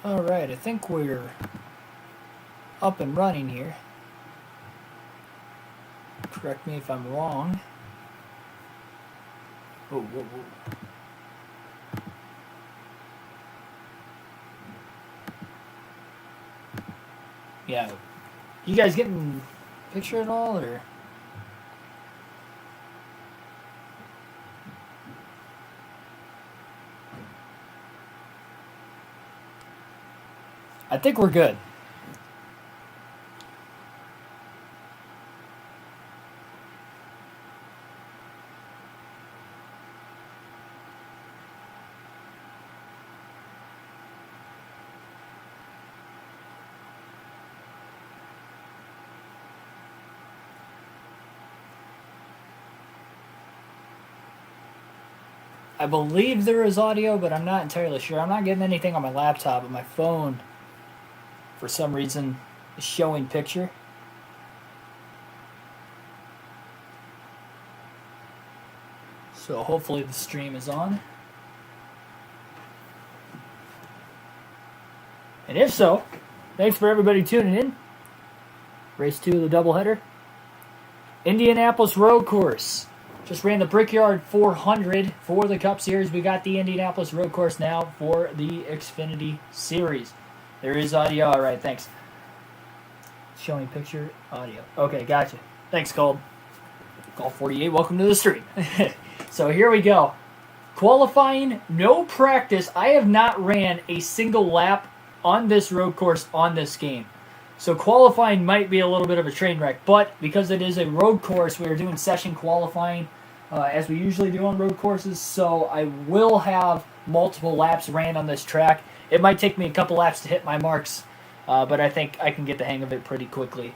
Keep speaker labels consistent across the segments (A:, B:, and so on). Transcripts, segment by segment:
A: Alright, I think we're up and running here. Correct me if I'm wrong. Whoa, whoa, whoa. Yeah. You guys getting a picture at all, or? I think we're good. I believe there is audio, but I'm not entirely sure. I'm not getting anything on my laptop, but my phone, for some reason, is showing picture. So hopefully the stream is on. And if so, thanks for everybody tuning in. Race 2 of the doubleheader. Indianapolis Road Course. Just ran the Brickyard 400 for the Cup Series. We got the Indianapolis Road Course now for the Xfinity Series. There is audio. All right, thanks. Showing picture, audio. Okay, gotcha. Thanks, Cold. Call 48, welcome to the stream. So here we go. Qualifying, no practice. I have not ran a single lap on this road course on this game. So qualifying might be a little bit of a train wreck, but because it is a road course, we are doing session qualifying as we usually do on road courses, so I will have multiple laps ran on this track. It might take me a couple laps to hit my marks, but I think I can get the hang of it pretty quickly.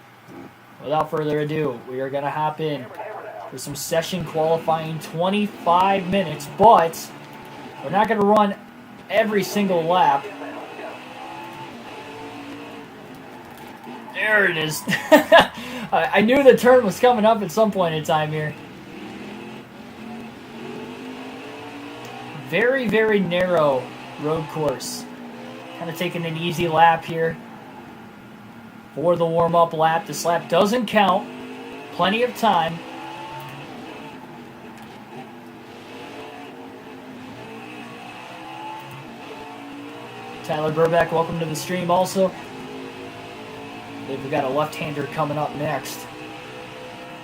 A: Without further ado, we are going to hop in for some session qualifying, 25 minutes, but we're not going to run every single lap. There it is. I knew the turn was coming up at some point in time here. Very, very narrow road course. Kind of taking an easy lap here for the warm-up lap. This lap doesn't count. Plenty of time. Tyler Burback, welcome to the stream also. I believe we got a left-hander coming up next.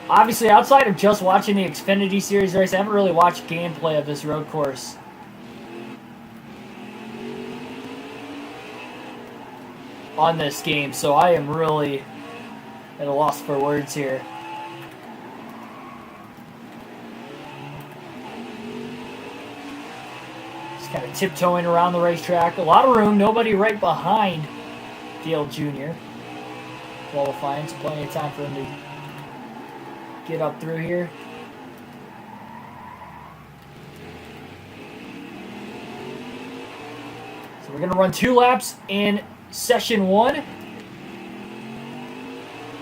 A: Obviously, outside of just watching the Xfinity Series race, I haven't really watched gameplay of this road course. On this game, so I am really at a loss for words here. Just kind of tiptoeing around the racetrack. A lot of room, nobody right behind Dale Jr. Qualifying, so plenty of time for him to get up through here. So we're going to run 2 laps in Session 1.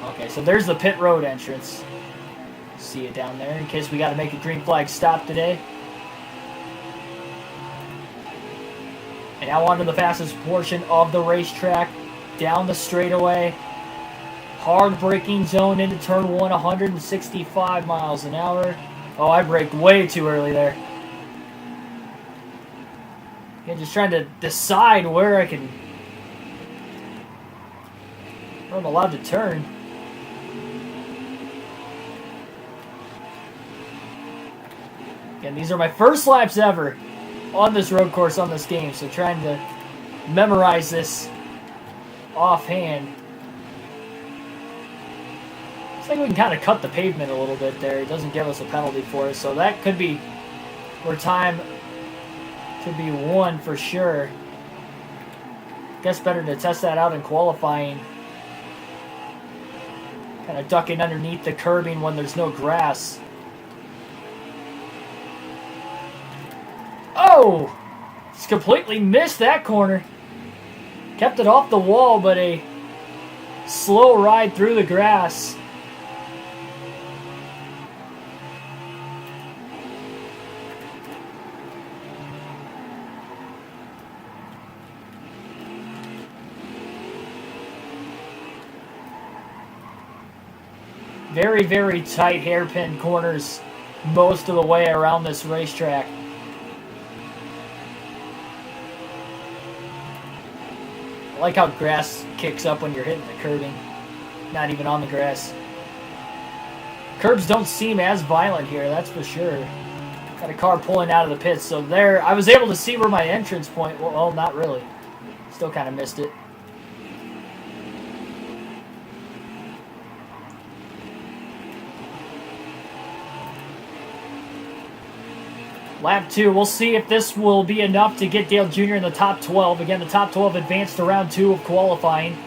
A: Okay, so there's the pit road entrance. See it down there in case we got to make a green flag stop today. And now onto the fastest portion of the racetrack. Down the straightaway. Hard braking zone into turn 1, 165 miles an hour. Oh, I braked way too early there. Again, just trying to decide where I'm allowed to turn. Again, these are my first laps ever on this road course on this game, so trying to memorize this offhand. I think we can kind of cut the pavement a little bit there. It doesn't give us a penalty for it, so that could be where time could be won for sure. Guess better to test that out in qualifying. Kind of ducking underneath the curbing when there's no grass. Oh! Just completely missed that corner. Kept it off the wall, but a slow ride through the grass. Very, very tight hairpin corners most of the way around this racetrack. I like how grass kicks up when you're hitting the curbing. Not even on the grass. Curbs don't seem as violent here, that's for sure. Got a car pulling out of the pits, so there, I was able to see where my entrance point, well, not really. Still kind of missed it. Lap 2, we'll see if this will be enough to get Dale Jr. in the top 12. Again, the top 12 advanced to round 2 of qualifying.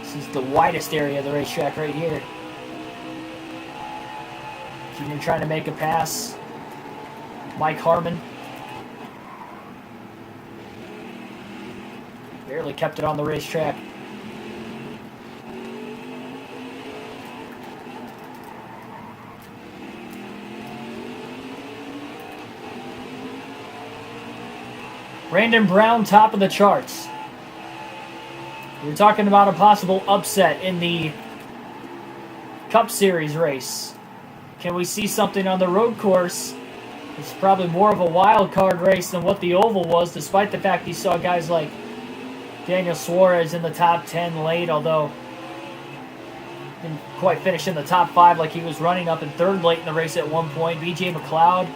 A: This is the widest area of the racetrack right here. Jr. trying to make a pass. Mike Harmon. Barely kept it on the racetrack. Brandon Brown, top of the charts. We're talking about a possible upset in the Cup Series race. Can we see something on the road course? It's probably more of a wild card race than what the oval was, despite the fact you saw guys like Daniel Suarez in the top 10 late, although didn't quite finish in the top 5 like he was running up in third late in the race at one point. BJ McLeod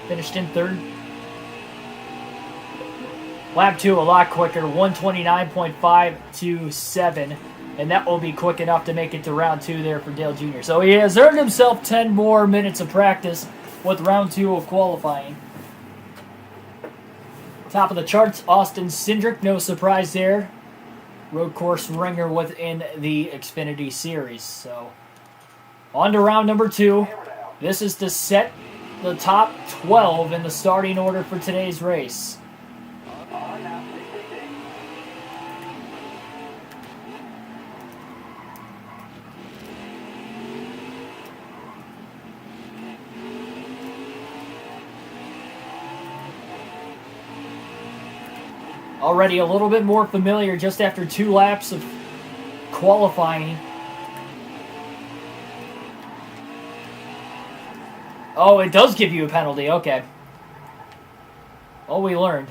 A: finished in third. Lap 2 a lot quicker, 129.527, and that will be quick enough to make it to round 2 there for Dale Jr. So he has earned himself 10 more minutes of practice with round 2 of qualifying. Top of the charts, Austin Cindric, no surprise there. Road course ringer within the Xfinity Series. So on to round number 2. This is to set the top 12 in the starting order for today's race. Already a little bit more familiar just after 2 laps of qualifying. Oh, it does give you a penalty. Okay. Oh, we learned.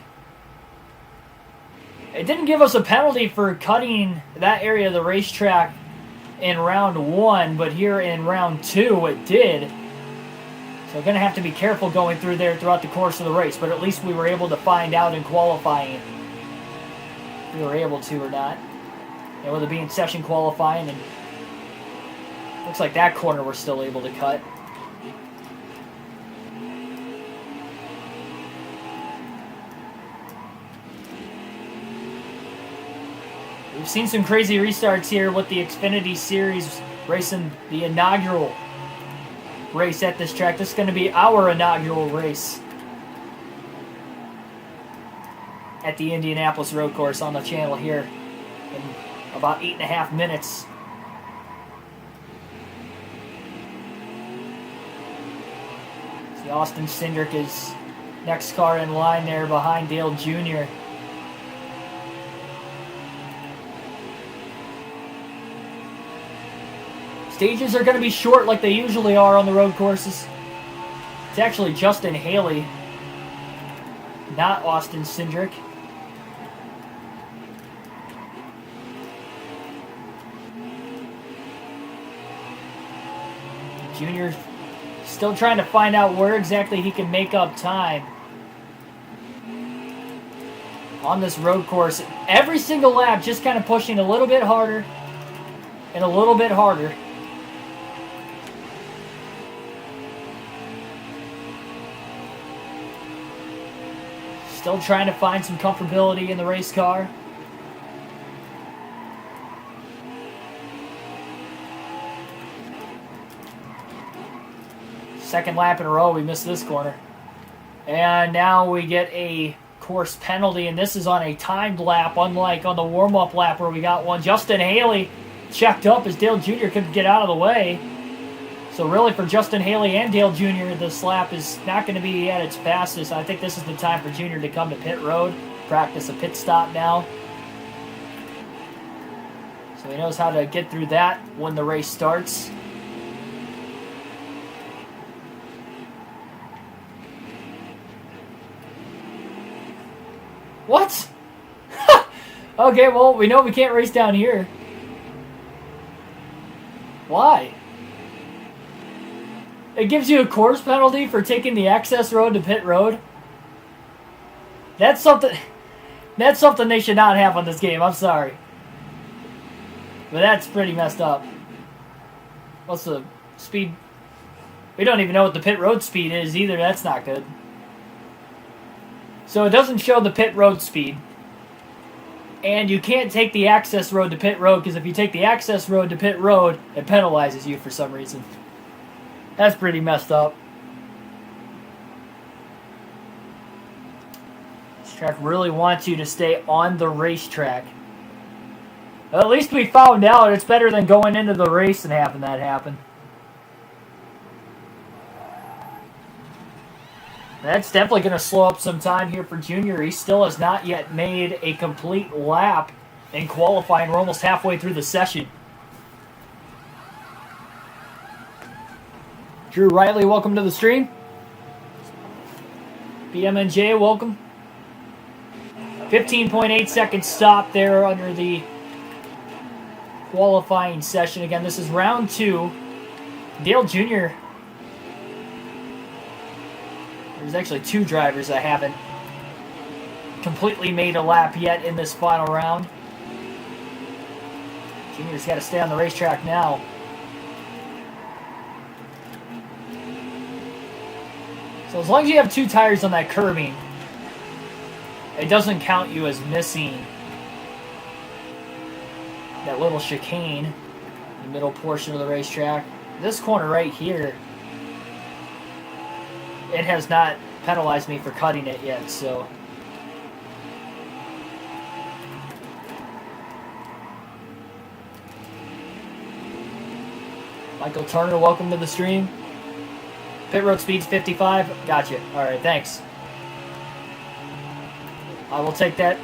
A: It didn't give us a penalty for cutting that area of the racetrack in round 1, but here in round 2 it did. So we're going to have to be careful going through there throughout the course of the race, but at least we were able to find out in qualifying if we were able to or not. And with it being session qualifying, and looks like that corner we're still able to cut. We've seen some crazy restarts here with the Xfinity Series racing the inaugural race at this track. This is going to be our inaugural race at the Indianapolis road course on the channel here in about 8.5 minutes. See, Austin Cindric is next car in line there behind Dale Jr. Stages are going to be short like they usually are on the road courses. It's actually Justin Haley, not Austin Cindric. Junior still trying to find out where exactly he can make up time on this road course. Every single lap just kind of pushing a little bit harder and a little bit harder. Still trying to find some comfortability in the race car. Second lap in a row, we missed this corner. And now we get a course penalty, and this is on a timed lap, unlike on the warm-up lap where we got one. Justin Haley checked up as Dale Jr. couldn't get out of the way. So really for Justin Haley and Dale Jr., this lap is not going to be at its fastest. I think this is the time for Jr. to come to pit road. practice a pit stop now. So he knows how to get through that when the race starts. What? Okay, well, we know we can't race down here. Why? It gives you a course penalty for taking the access road to pit road. That's something they should not have on this game. I'm sorry. But that's pretty messed up. What's the speed? We don't even know what the pit road speed is either. That's not good. So it doesn't show the pit road speed. And you can't take the access road to pit road, because if you take the access road to pit road, it penalizes you for some reason. That's pretty messed up. This track really wants you to stay on the racetrack. Well, at least we found out. It's better than going into the race and having that happen. That's definitely going to slow up some time here for Junior. He still has not yet made a complete lap in qualifying. We're almost halfway through the session. Drew Riley, welcome to the stream. BMNJ, welcome. 15.8 second stop there under the qualifying session. Again, this is round 2. Dale Jr. There's actually 2 drivers that haven't completely made a lap yet in this final round. Junior's got to stay on the racetrack now. So as long as you have 2 tires on that curbing, it doesn't count you as missing that little chicane in the middle portion of the racetrack. This corner right here, it has not penalized me for cutting it yet, so. Michael Turner, welcome to the stream. Pit road speed's 55. Gotcha. Alright, thanks. I will take that.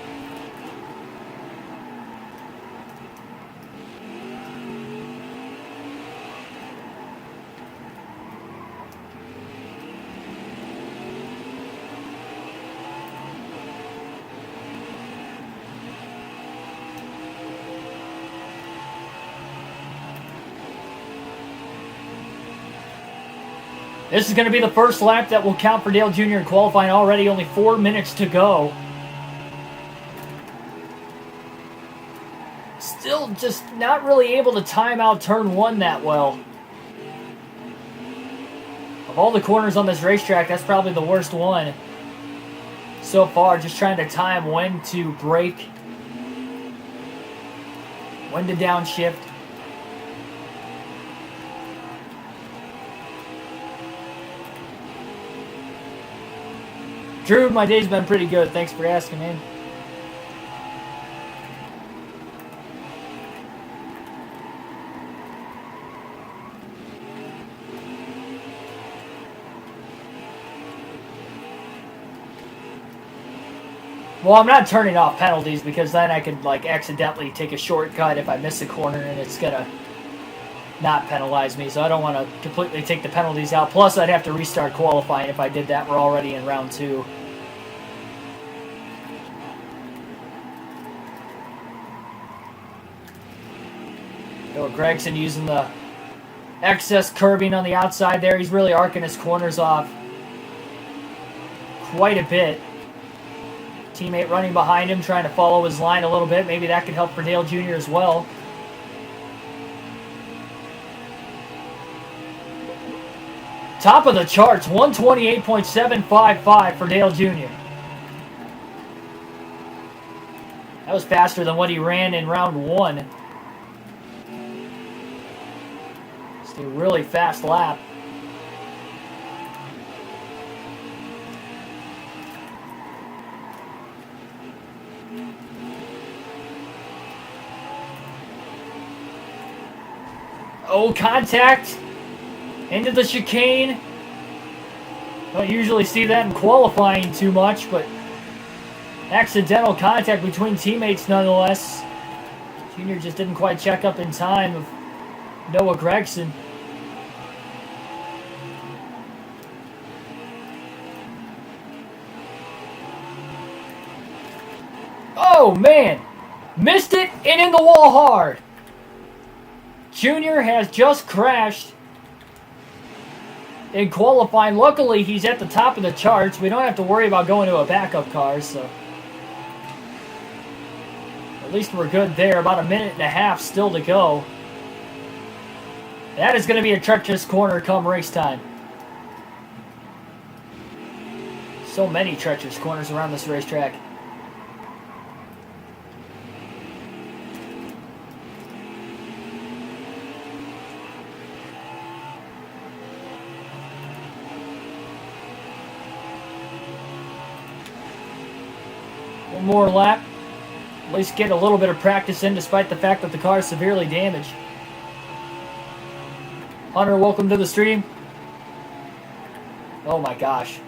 A: This is going to be the first lap that will count for Dale Jr. in qualifying already. Only 4 minutes to go. Still just not really able to time out turn 1 that well. Of all the corners on this racetrack, that's probably the worst one so far. Just trying to time when to brake, when to downshift. Drew, my day's been pretty good. Thanks for asking, man. Well, I'm not turning off penalties because then I could like accidentally take a shortcut if I miss a corner and it's gonna not penalize me. So I don't want to completely take the penalties out. Plus, I'd have to restart qualifying if I did that. We're already in round 2. Gregson using the excess curbing on the outside there. He's really arcing his corners off quite a bit. Teammate running behind him, trying to follow his line a little bit. Maybe that could help for Dale Jr. as well. Top of the charts, 128.755 for Dale Jr. That was faster than what he ran in round 1. It's a really fast lap. Oh, contact into the chicane. Don't usually see that in qualifying too much, but Accidental contact between teammates nonetheless. Junior just didn't quite check up in time of Noah Gregson. Oh man! Missed it and in the wall hard. Junior has just crashed in qualifying. Luckily, he's at the top of the charts. We don't have to worry about going to a backup car, so at least we're good there. About a minute and a half still to go. That is going to be a treacherous corner come race time. So many treacherous corners around this racetrack. One more lap. At least get a little bit of practice in despite the fact that the car is severely damaged. Hunter, welcome to the stream. Oh my gosh.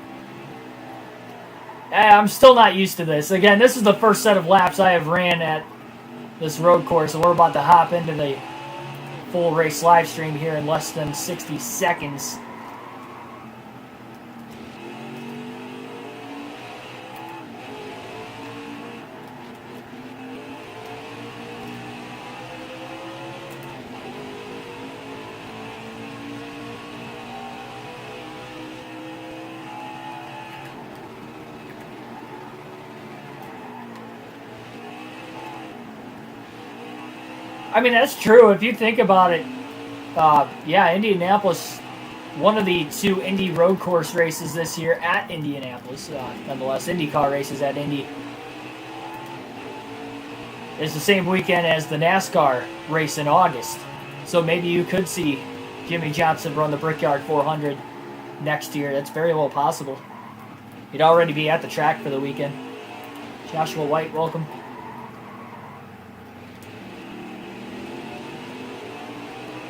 A: I'm still not used to this. Again, this is the first set of laps I have ran at this road course, and we're about to hop into the full race live stream here in less than 60 seconds. I mean, that's true. If you think about it, yeah, Indianapolis, one of the two Indy road course races this year at Indianapolis, nonetheless, IndyCar races at Indy, is the same weekend as the NASCAR race in August. So maybe you could see Jimmy Johnson run the Brickyard 400 next year. That's very well possible. He'd already be at the track for the weekend. Joshua White, welcome.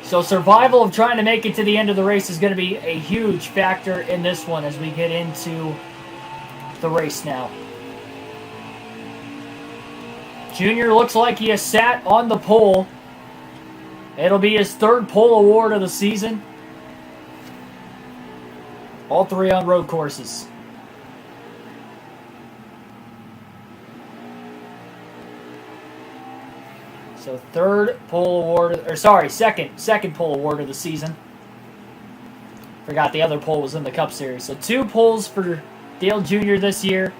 A: So survival of trying to make it to the end of the race is going to be a huge factor in this one as we get into the race now. Junior looks like he has sat on the pole. It'll be his third pole award of the season. All three on road courses. So third pole award, or sorry, second pole award of the season. Forgot the other pole was in the Cup Series. So 2 poles for Dale Jr. this year.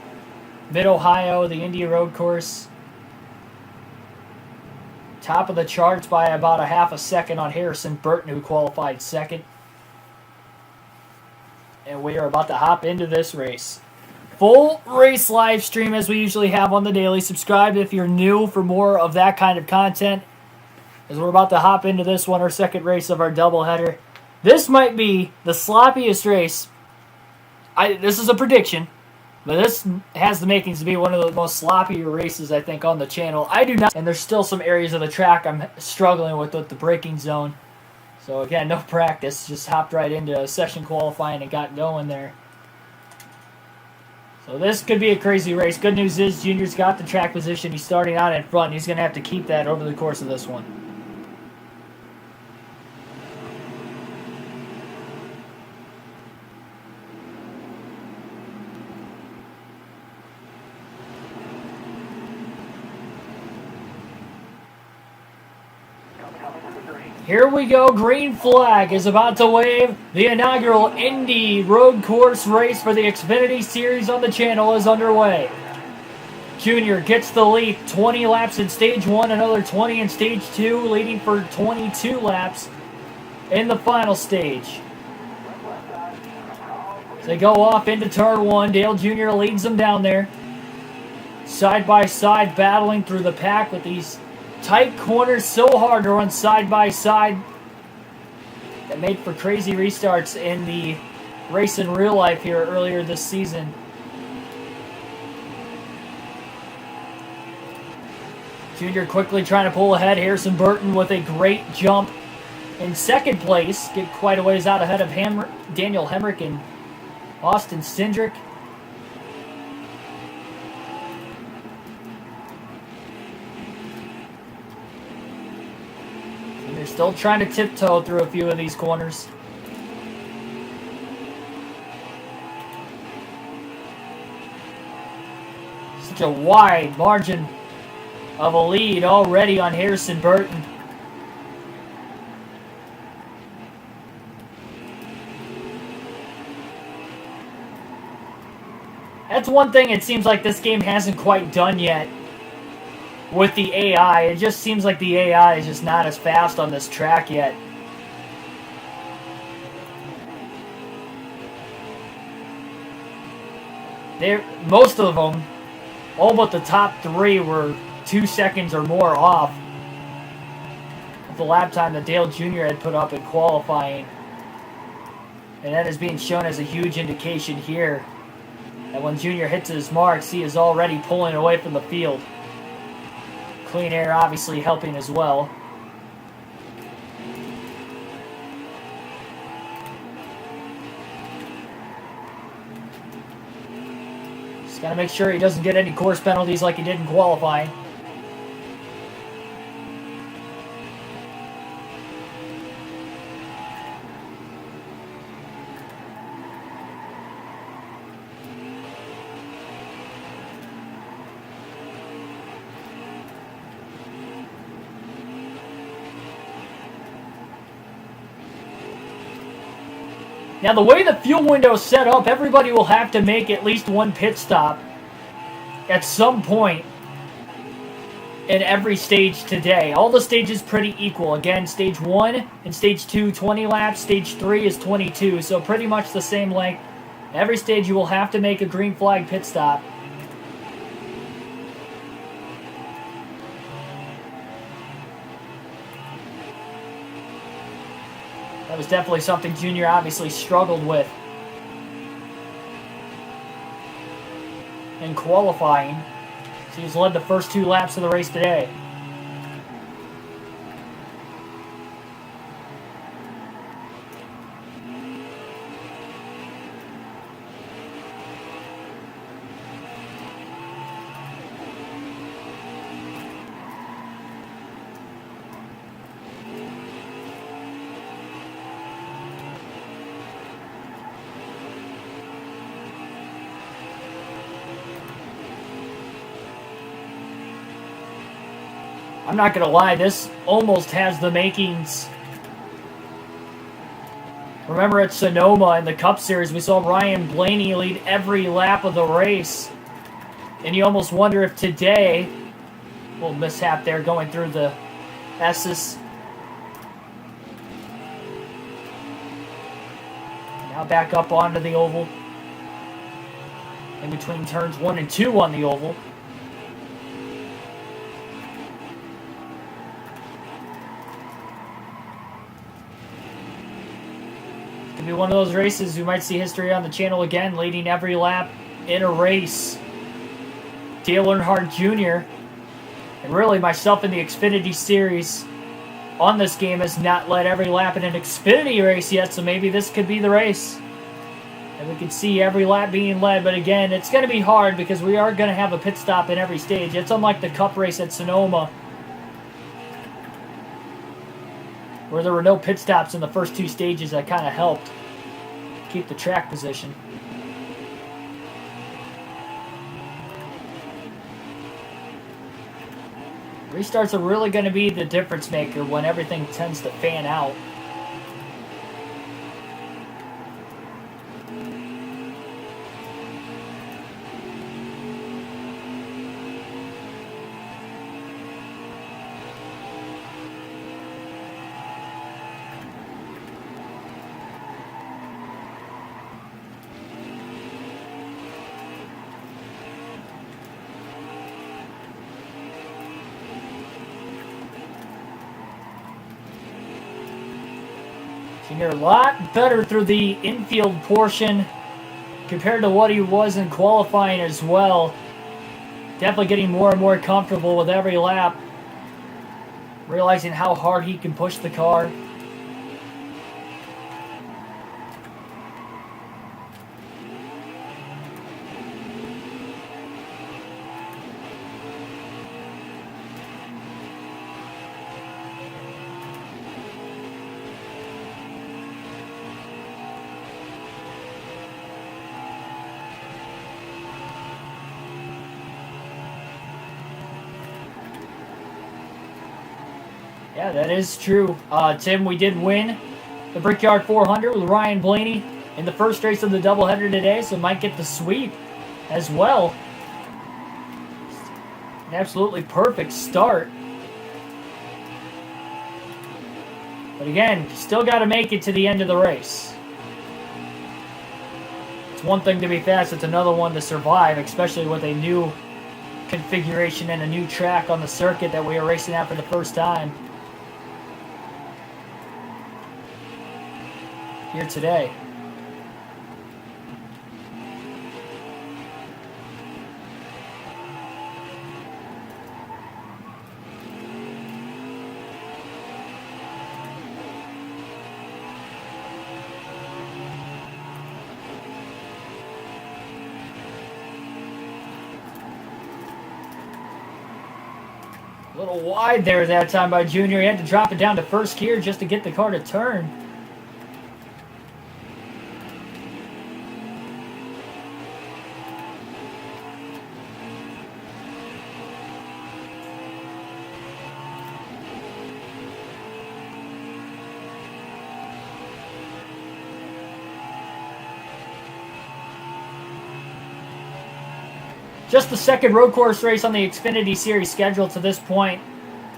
A: Mid-Ohio, the Indy Road Course. Top of the charts by about a half a second on Harrison Burton, who qualified second. And we are about to hop into this race. Full race live stream as we usually have on the daily. Subscribe if you're new for more of that kind of content, as we're about to hop into this one, our second race of our doubleheader. This might be the sloppiest race. This is a prediction, but this has the makings to be one of the most sloppier races, I think, on the channel. I do not, and there's still some areas of the track I'm struggling with the braking zone. So again, no practice, just hopped right into session qualifying and got going there. So this could be a crazy race. Good news is Junior's got the track position. He's starting out in front. He's going to have to keep that over the course of this one. Here we go. Green flag is about to wave. The inaugural Indy road course race for the Xfinity Series on the channel is underway. Junior gets the lead. 20 laps in stage 1, another 20 in stage 2, leading for 22 laps in the final stage. As they go off into turn 1, Dale Jr. leads them down there. Side by side, battling through the pack with these tight corners, so hard to run side by side. That made for crazy restarts in the race in real life here earlier this season. Junior quickly trying to pull ahead. Harrison Burton with a great jump in second place. Get quite a ways out ahead of Daniel Hemrick and Austin Cindric. They're still trying to tiptoe through a few of these corners. Such a wide margin of a lead already on Harrison Burton. That's one thing it seems like this game hasn't quite done yet with the AI. It just seems like the AI is just not as fast on this track yet. Most of them, all but the top 3, were 2 seconds or more off of the lap time that Dale Jr. had put up in qualifying. And that is being shown as a huge indication here that when Jr. hits his marks, he is already pulling away from the field. Clean air obviously helping as well. Just got to make sure he doesn't get any course penalties like he did in qualifying. Now, the way the fuel window is set up, everybody will have to make at least one pit stop at some point in every stage today. All the stages pretty equal. Again, stage 1 and stage 2, 20 laps. Stage 3 is 22, so pretty much the same length. Every stage you will have to make a green flag pit stop. That was definitely something Junior obviously struggled with in qualifying. So he's led the first 2 laps of the race today. I'm not going to lie, this almost has the makings. Remember at Sonoma in the Cup Series, we saw Ryan Blaney lead every lap of the race. And you almost wonder if today, a little mishap there going through the S's. Now back up onto the oval. In between turns 1 and 2 on the oval. Be one of those races we might see history on the channel again, leading every lap in a race. Dale Earnhardt Jr. and really myself in the Xfinity Series on this game has not led every lap in an Xfinity race yet, so maybe this could be the race. And we could see every lap being led, but again, it's going to be hard because we are going to have a pit stop in every stage. It's unlike the Cup race at Sonoma, where there were no pit stops in the first 2 stages. That kind of helped keep the track position. Restarts are really going to be the difference maker when everything tends to fan out. Junior a lot better through the infield portion compared to what he was in qualifying as well. Definitely getting more and more comfortable with every lap. Realizing how hard he can push the car. Yeah, that is true. Tim, we did win the Brickyard 400 with Ryan Blaney in the first race of the doubleheader today, so might get the sweep as well. An absolutely perfect start. But again, still got to make it to the end of the race. It's one thing to be fast, it's another one to survive, especially with a new configuration and a new track on the circuit that we are racing at for the first time here today. A little wide there that time by Junior. He had to drop it down to first gear just to get the car to turn. Just the second road course race on the Xfinity Series schedule to this point.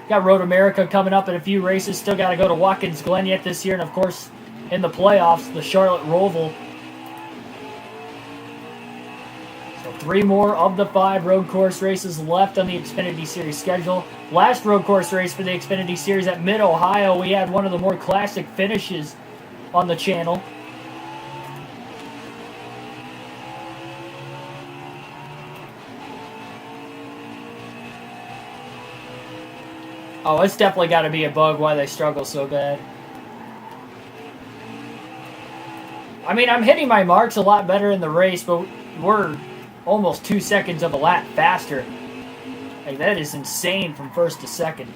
A: Got Road America coming up in a few races. Still got to go to Watkins Glen yet this year. And, of course, in the playoffs, the Charlotte Roval. So 3 more of the 5 road course races left on the Xfinity Series schedule. Last road course race for the Xfinity Series at Mid-Ohio. We had one of the more classic finishes on the channel. Oh, it's definitely got to be a bug why they struggle so bad. I mean, I'm hitting my marks a lot better in the race, but we're almost 2 seconds of a lap faster. Like, that is insane from first to second.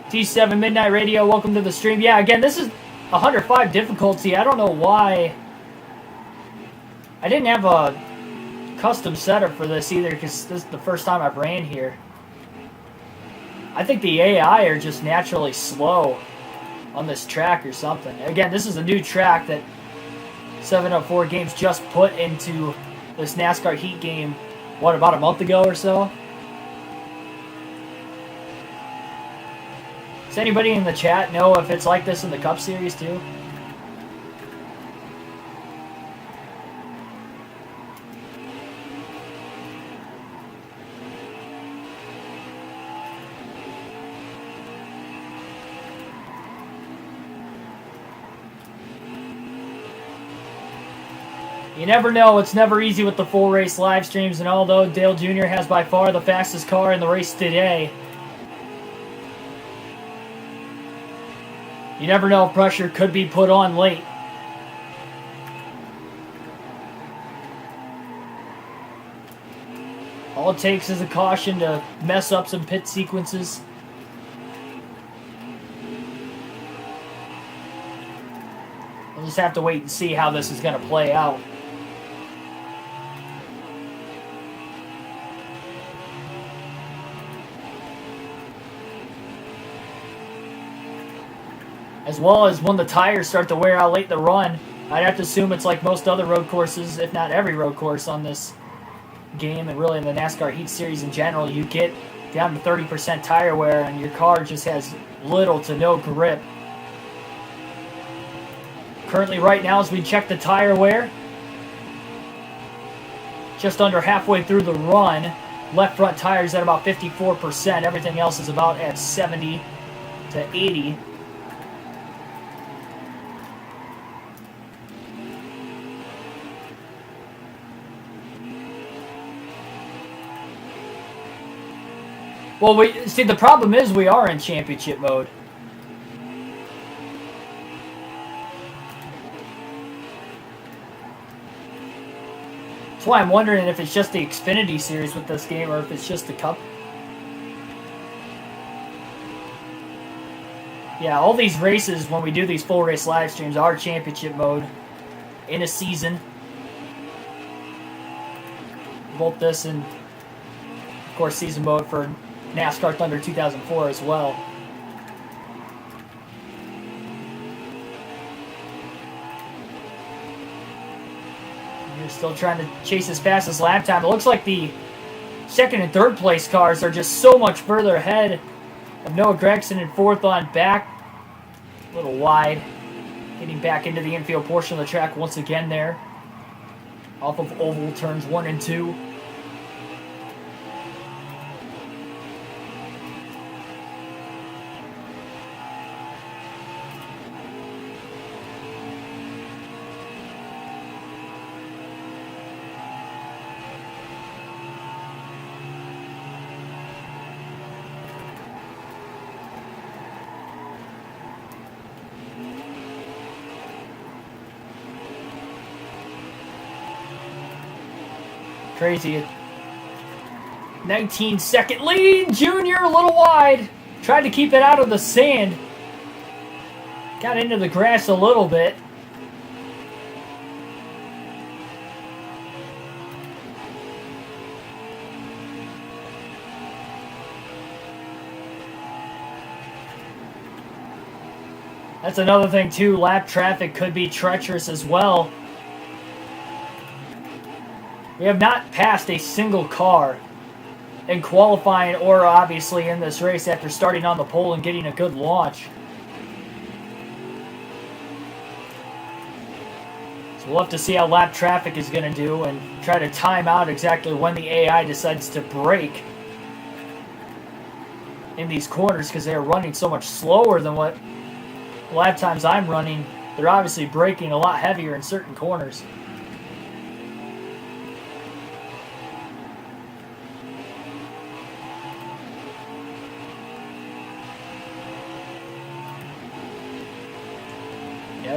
A: T7 Midnight Radio, welcome to the stream. Yeah, again, this is 105 difficulty. I don't know why. I didn't have a custom setup for this either because this is the first time I've ran here. I think the AI are just naturally slow on this track or something. Again, this is a new track that 704 Games just put into this NASCAR Heat game, what, about a month ago or so? Does anybody in the chat know if it's like this in the Cup Series too? You never know. It's never easy with the full race live streams, and although Dale Jr. has by far the fastest car in the race today, you never know if pressure could be put on late. All it takes is a caution to mess up some pit sequences. We'll just have to wait and see how this is going to play out. As well as when the tires start to wear out late in the run, I'd have to assume it's like most other road courses, if not every road course on this game, and really in the NASCAR Heat Series in general, you get down to 30% tire wear and your car just has little to no grip. Currently right now as we check the tire wear, just under halfway through the run, left front tires at about 54%, everything else is about at 70 to 80. Well, see, the problem is we are in championship mode. That's why I'm wondering if it's just the Xfinity Series with this game or if it's just the Cup. Yeah, all these races, when we do these full race live streams, are championship mode in a season. both this and, of course, season mode for NASCAR Thunder 2004 as well. You're still trying to chase as fast as lap time. It looks like the second and third place cars are just so much further ahead of Noah Gragson in fourth on back. A little wide. Getting back into the infield portion of the track once again there. Off of oval turns 1 and 2. Crazy. 19-second lead. Junior a little wide. Tried to keep it out of the sand. Got into the grass a little bit. That's another thing too. Lap traffic could be treacherous as well. We have not passed a single car in qualifying or obviously in this race after starting on the pole and getting a good launch. So we'll have to see how lap traffic is going to do and try to time out exactly when the AI decides to brake in these corners because they are running so much slower than what lap times I'm running. They're obviously braking a lot heavier in certain corners.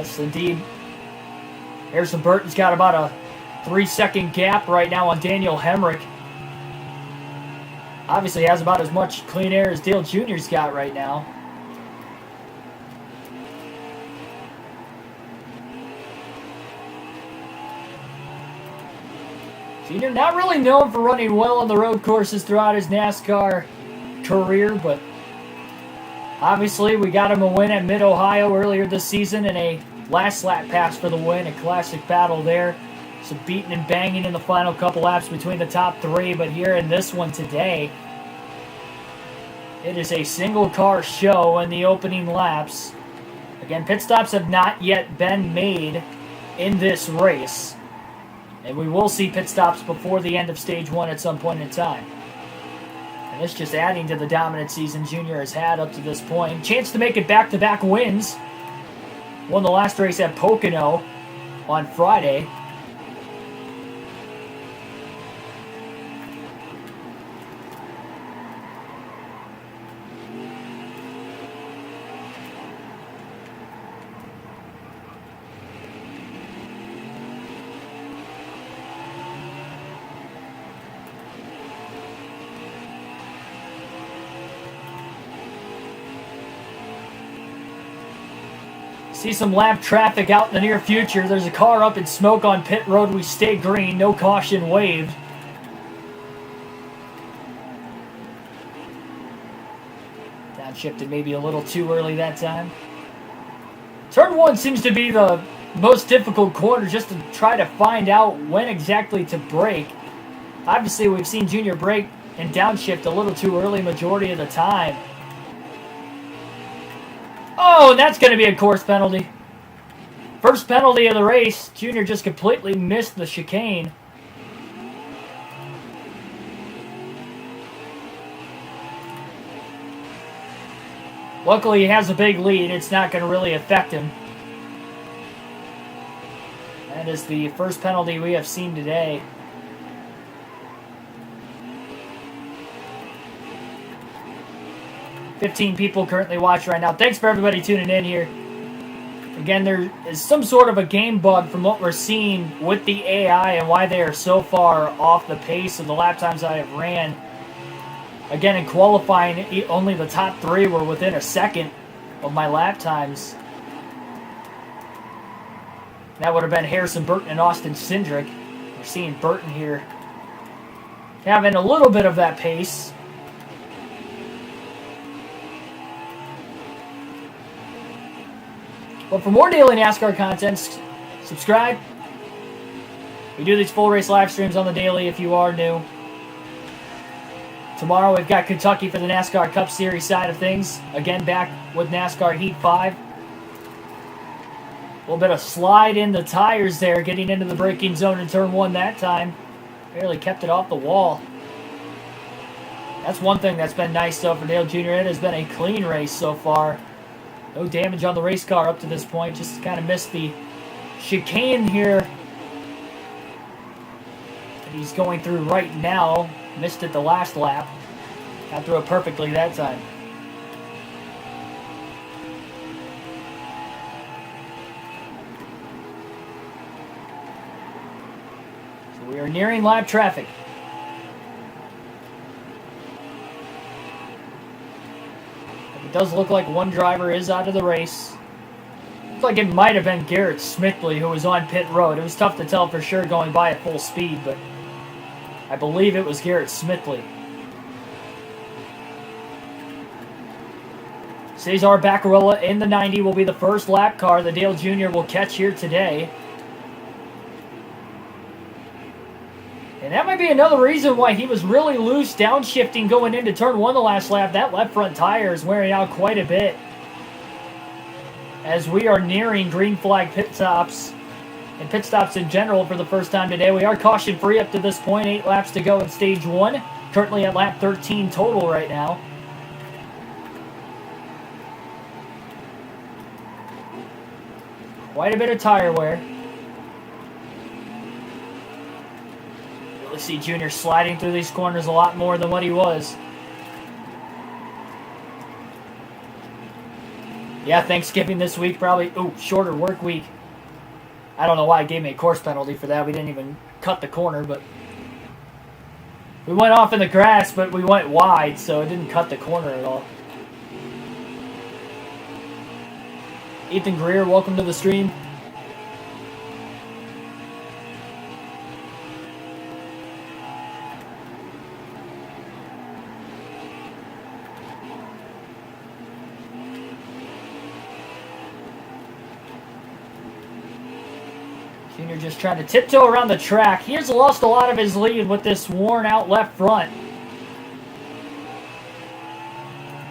A: Yes, indeed. Harrison Burton's got about a 3-second gap right now on Daniel Hemrick. Obviously has about as much clean air as Dale Jr.'s got right now. Jr. not really known for running well on the road courses throughout his NASCAR career, but obviously we got him a win at Mid-Ohio earlier this season and a last lap pass for the win, a classic battle there. Some beating and banging in the final couple laps between the top three, but here in this one today, it is a single car show in the opening laps. Again, pit stops have not yet been made in this race, and we will see pit stops before the end of stage one at some point in time. And it's just adding to the dominant season Junior has had up to this point. Chance to make it back-to-back wins. Won the last race at Pocono on Friday. See some lap traffic out in the near future. There's a car up in smoke on pit road. We stay green. No caution waved. Downshifted maybe a little too early that time. Turn 1 seems to be the most difficult corner just to try to find out when exactly to brake. Obviously, we've seen Junior brake and downshift a little too early majority of the time. Oh, and that's going to be a course penalty. First penalty of the race. Junior just completely missed the chicane. Luckily, he has a big lead. It's not going to really affect him. That is the first penalty we have seen today. $15 people currently watching right now. Thanks for everybody tuning in here. Again, there is some sort of a game bug from what we're seeing with the AI and why they are so far off the pace of the lap times I have ran. Again, in qualifying, only the top three were within a second of my lap times. That would have been Harrison Burton and Austin Cindric. We're seeing Burton here having a little bit of that pace. But for more daily NASCAR content, subscribe. We do these full race live streams on the daily if you are new. Tomorrow we've got Kentucky for the NASCAR Cup Series side of things. Again, back with NASCAR Heat 5. A little bit of slide in the tires there, getting into the braking zone in turn 1 that time. Barely kept it off the wall. That's one thing that's been nice though for Dale Jr. It has been a clean race so far. No damage on the race car up to this point. Just kind of missed the chicane here that he's going through right now. Missed it the last lap. Got through it perfectly that time. So we are nearing lap traffic. It does look like one driver is out of the race. Looks like it might have been Garrett Smithley who was on pit road. It was tough to tell for sure going by at full speed, but I believe it was Garrett Smithley. Cesar Baccarella in the 90 will be the first lap car that Dale Jr. will catch here today. And that might be another reason why he was really loose downshifting going into turn 1 the last lap. That left front tire is wearing out quite a bit. As we are nearing green flag pit stops. And pit stops in general for the first time today. We are caution free up to this point. 8 laps to go in stage 1. Currently at lap 13 total right now. Quite a bit of tire wear. Really see Junior sliding through these corners a lot more than what he was. Yeah, Thanksgiving this week probably. Ooh, shorter work week. I don't know why it gave me a course penalty for that. We didn't even cut the corner, but we went off in the grass, but we went wide, so it didn't cut the corner at all. Ethan Greer, welcome to the stream. Junior just trying to tiptoe around the track. He has lost a lot of his lead with this worn out left front.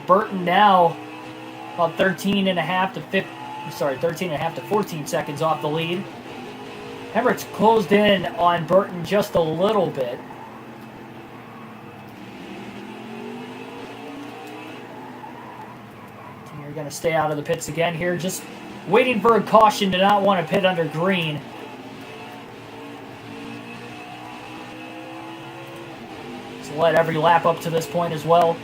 A: Burton now about 13 and a half to 14 seconds off the lead. Emmerich closed in on Burton just a little bit. Junior going to stay out of the pits again here, just waiting for a caution to not want to pit under green. Led every lap up to this point as well.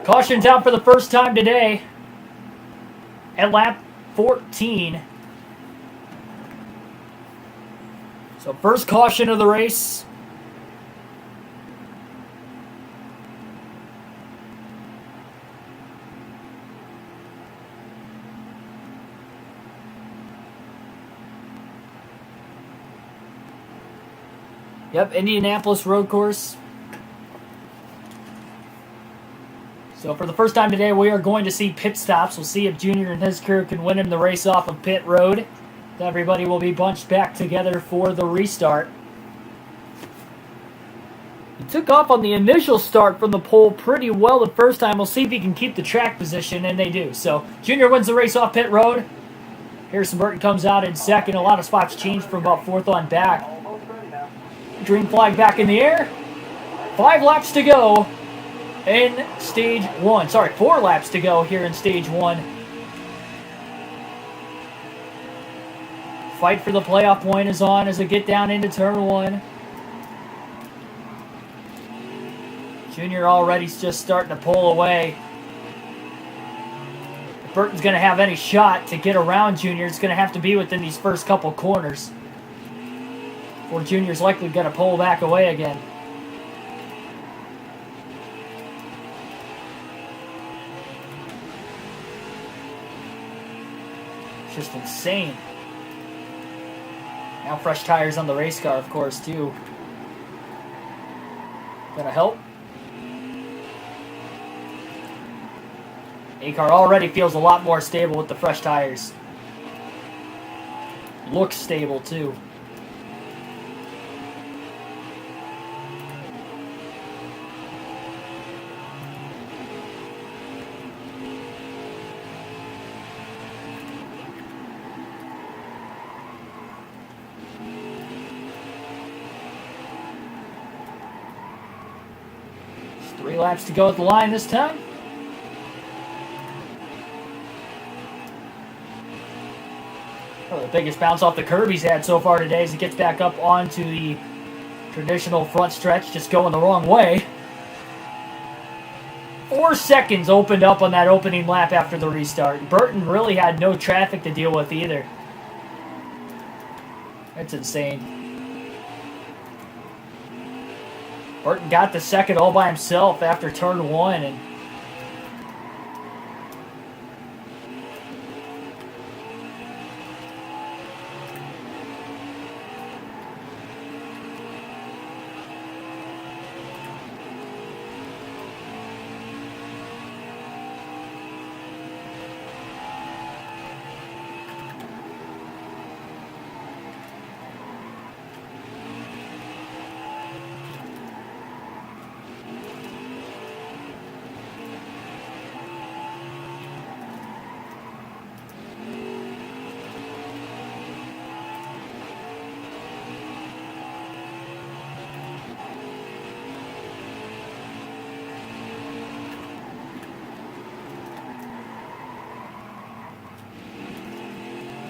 A: Caution's out for the first time today at lap 14. So first caution of the race. Yep, Indianapolis road course. So for the first time today, we are going to see pit stops. We'll see if Junior and his crew can win him the race off of pit road. Everybody will be bunched back together for the restart. He took off on the initial start from the pole pretty well the first time. We'll see if he can keep the track position, and they do. So Junior wins the race off pit road. Harrison Burton comes out in second. A lot of spots changed from about 4th on back. Green flag back in the air. 5 laps to go in stage 1. Sorry, 4 laps to go here in stage 1. Fight for the playoff point is on as they get down into turn 1. Junior already just starting to pull away. Burton's going to have any shot to get around Junior, it's going to have to be within these first couple corners. Or Junior's likely going to pull back away again. It's just insane. Now fresh tires on the race car, of course, too. Gonna help. A-car already feels a lot more stable with the fresh tires. Looks stable, too. Just 3 laps to go at the line this time. Oh, the biggest bounce off the curb he's had so far today as he gets back up onto the traditional front stretch, just going the wrong way. 4 seconds opened up on that opening lap after the restart. Burton really had no traffic to deal with either. That's insane. Burton got the second all by himself after turn 1, and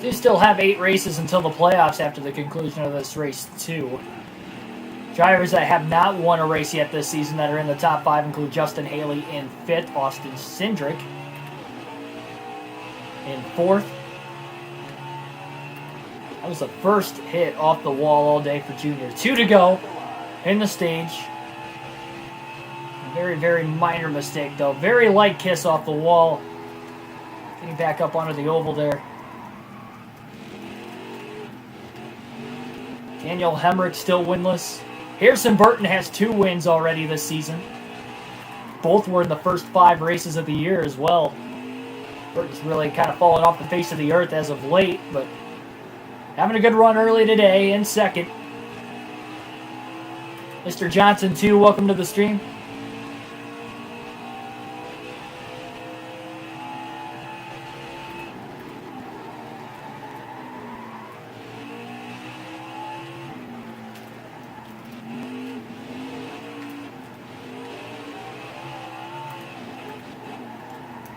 A: they still have 8 races until the playoffs after the conclusion of this race, too. Drivers that have not won a race yet this season that are in the top 5 include Justin Haley in 5th, Austin Cindric in 4th. That was the first hit off the wall all day for Junior. 2 to go in the stage. Very, very minor mistake, though. Very light kiss off the wall. Getting back up onto the oval there. Daniel Hemrick still winless. Harrison Burton has 2 wins already this season. Both were in the first 5 races of the year as well. Burton's really kind of fallen off the face of the earth as of late, but having a good run early today in second. Mr. Johnson, too, welcome to the stream.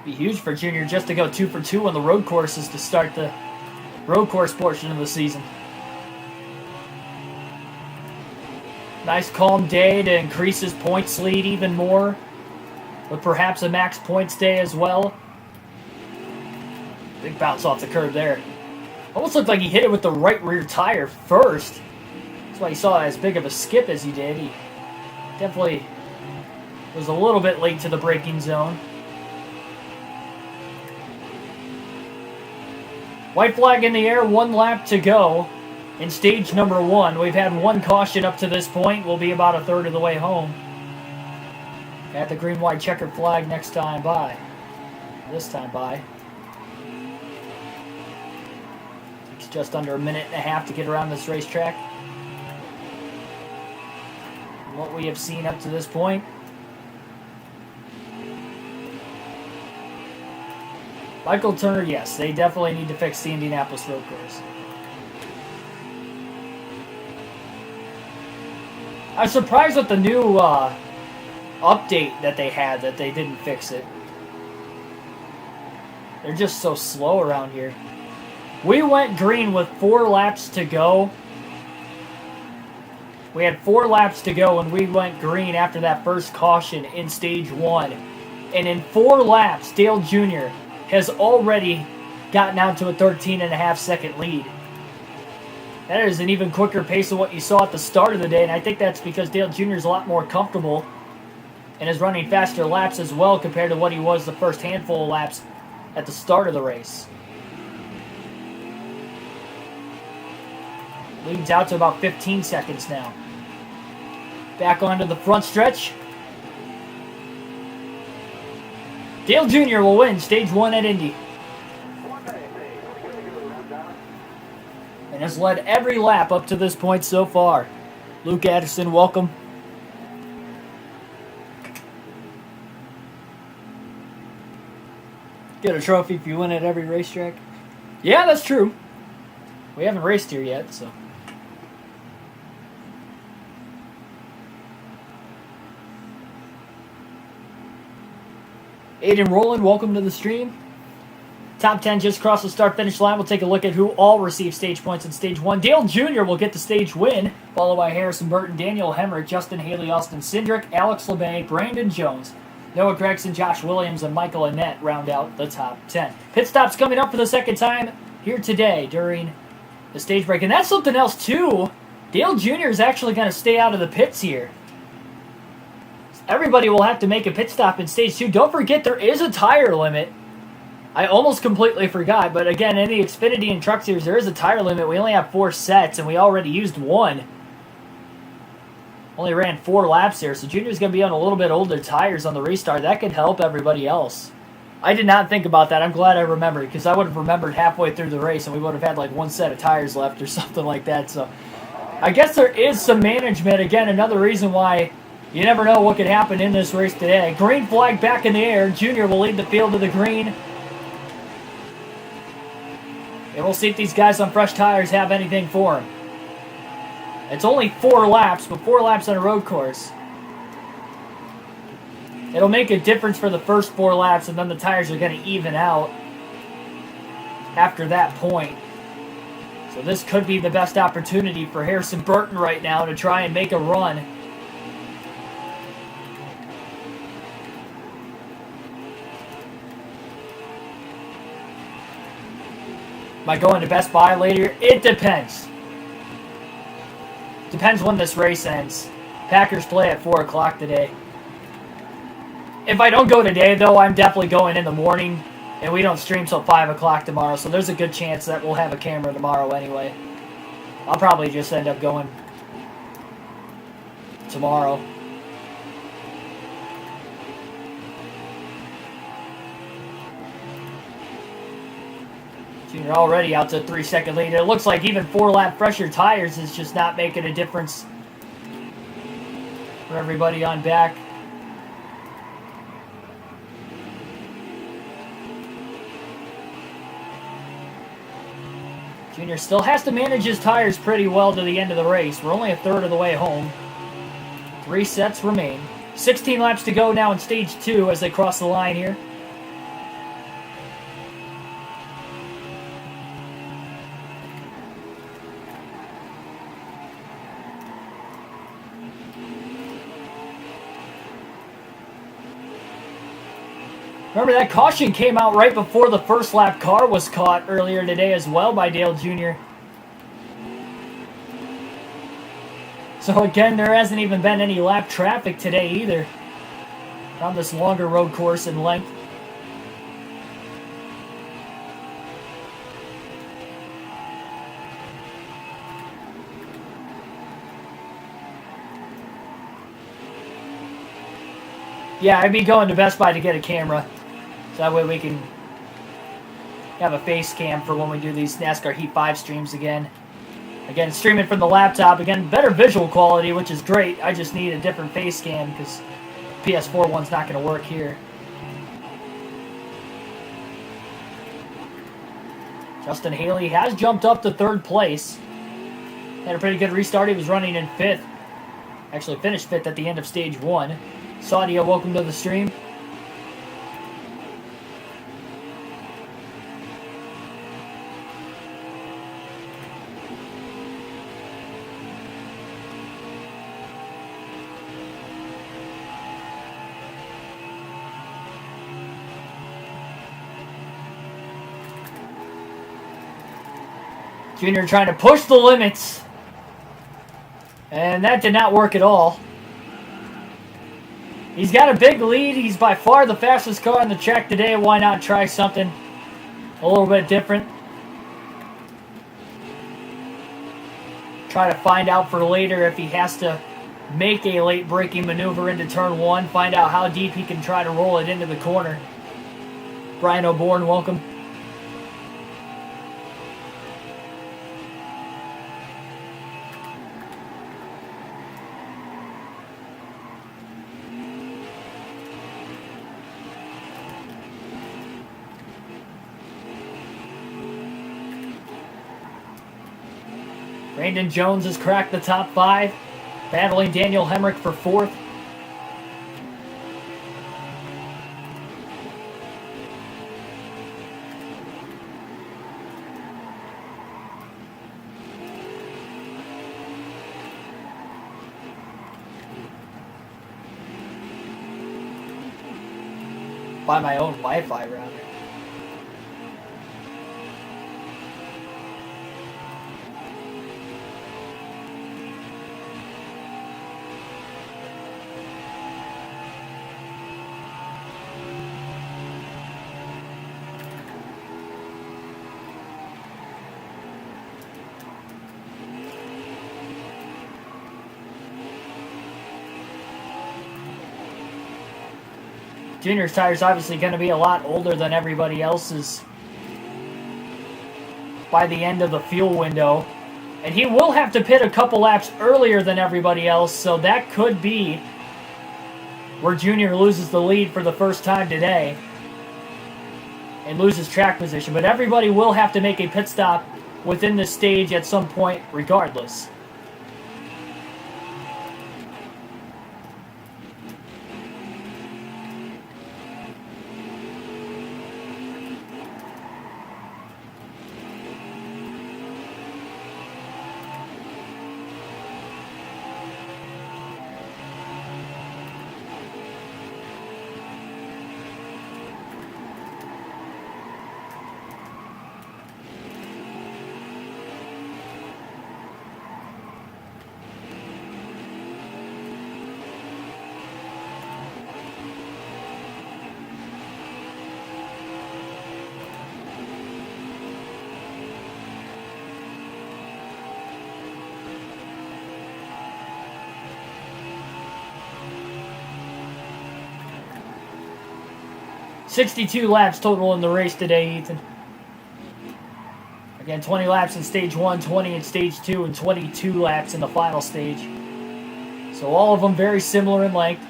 A: Be huge for Junior just to go 2 for 2 on the road courses to start the road course portion of the season. Nice calm day to increase his points lead even more, with perhaps a max points day as well. Big bounce off the curb there. Almost looked like he hit it with the right rear tire first. That's why he saw as big of a skip as he did. He definitely was a little bit late to the braking zone. White flag in the air, 1 lap to go in stage number 1. We've had 1 caution up to this point. We'll be about a third of the way home. At the green, white, checkered flag next time by. This time by. It's just under a minute and a half to get around this racetrack. What we have seen up to this point. Michael Turner, yes, they definitely need to fix the Indianapolis road course. I was surprised with the new update that they had that they didn't fix it. They're just so slow around here. We went green with 4 laps to go. We had 4 laps to go and we went green after that first caution in stage 1. And in 4 laps, Dale Jr. has already gotten out to a 13.5-second lead. That is an even quicker pace than what you saw at the start of the day, and I think that's because Dale Jr. is a lot more comfortable and is running faster laps as well compared to what he was the first handful of laps at the start of the race. Leads out to about 15 seconds now. Back onto the front stretch. Dale Jr. will win Stage 1 at Indy. And has led every lap up to this point so far. Luke Addison, welcome. Get a trophy if you win at every racetrack. Yeah, that's true. We haven't raced here yet, so. Aiden Rowland, welcome to the stream. Top 10 just crossed the start-finish line. We'll take a look at who all received stage points in Stage 1. Dale Jr. will get the stage win, followed by Harrison Burton, Daniel Hemrick, Justin Haley, Austin Cindric, Alex LeMay, Brandon Jones, Noah Gregson, Josh Williams, and Michael Annett round out the top 10. Pit stops coming up for the second time here today during the stage break. And that's something else, too. Dale Jr. is actually going to stay out of the pits here. Everybody will have to make a pit stop in Stage 2. Don't forget, there is a tire limit. I almost completely forgot, but again, in the Xfinity and Truck Series, there is a tire limit. We only have 4 sets, and we already used 1. Only ran 4 laps here, so Junior's going to be on a little bit older tires on the restart. That could help everybody else. I did not think about that. I'm glad I remembered, because I would have remembered halfway through the race, and we would have had like 1 set of tires left or something like that. So I guess there is some management. Again, another reason why you never know what could happen in this race today. Green flag back in the air. Junior will lead the field to the green. And we'll see if these guys on fresh tires have anything for him. It's only 4 laps, but 4 laps on a road course. It'll make a difference for the first 4 laps, and then the tires are going to even out after that point. So this could be the best opportunity for Harrison Burton right now to try and make a run. Am I going to Best Buy later? It depends. Depends when this race ends. Packers play at 4 o'clock today. If I don't go today, though, I'm definitely going in the morning. And we don't stream till 5 o'clock tomorrow, so there's a good chance that we'll have a camera tomorrow anyway. I'll probably just end up going tomorrow. Junior already out to a 3-second lead. It looks like even 4-lap fresher tires is just not making a difference for everybody on back. Junior still has to manage his tires pretty well to the end of the race. We're only a third of the way home. 3 sets remain. 16 laps to go now in Stage 2 as they cross the line here. Remember, that caution came out right before the first lap car was caught earlier today as well by Dale Jr. So again, there hasn't even been any lap traffic today either on this longer road course in length. Yeah, I'd be going to Best Buy to get a camera. So that way we can have a face cam for when we do these NASCAR Heat 5 streams again. Again, streaming from the laptop. Again, better visual quality, which is great. I just need a different face cam because PS4 one's not going to work here. Justin Haley has jumped up to 3rd place. Had a pretty good restart. He was running in 5th. Actually finished 5th at the end of Stage 1. Saudia, welcome to the stream. Junior trying to push the limits. And that did not work at all. He's got a big lead. He's by far the fastest car on the track today. Why not try something a little bit different? Try to find out for later if he has to make a late braking maneuver into turn 1. Find out how deep he can try to roll it into the corner. Brian O'Born, welcome. Brandon Jones has cracked the top 5, battling Daniel Hemrick for 4th. Buy my own Wi-Fi router. Junior's tire's obviously going to be a lot older than everybody else's by the end of the fuel window. And he will have to pit a couple laps earlier than everybody else, so that could be where Junior loses the lead for the first time today and loses track position. But everybody will have to make a pit stop within the stage at some point regardless. "62 laps total in the race today, Ethan. Again, 20 laps in stage 1, 20 in stage 2, and 22 laps in the final stage. So all of them very similar in length.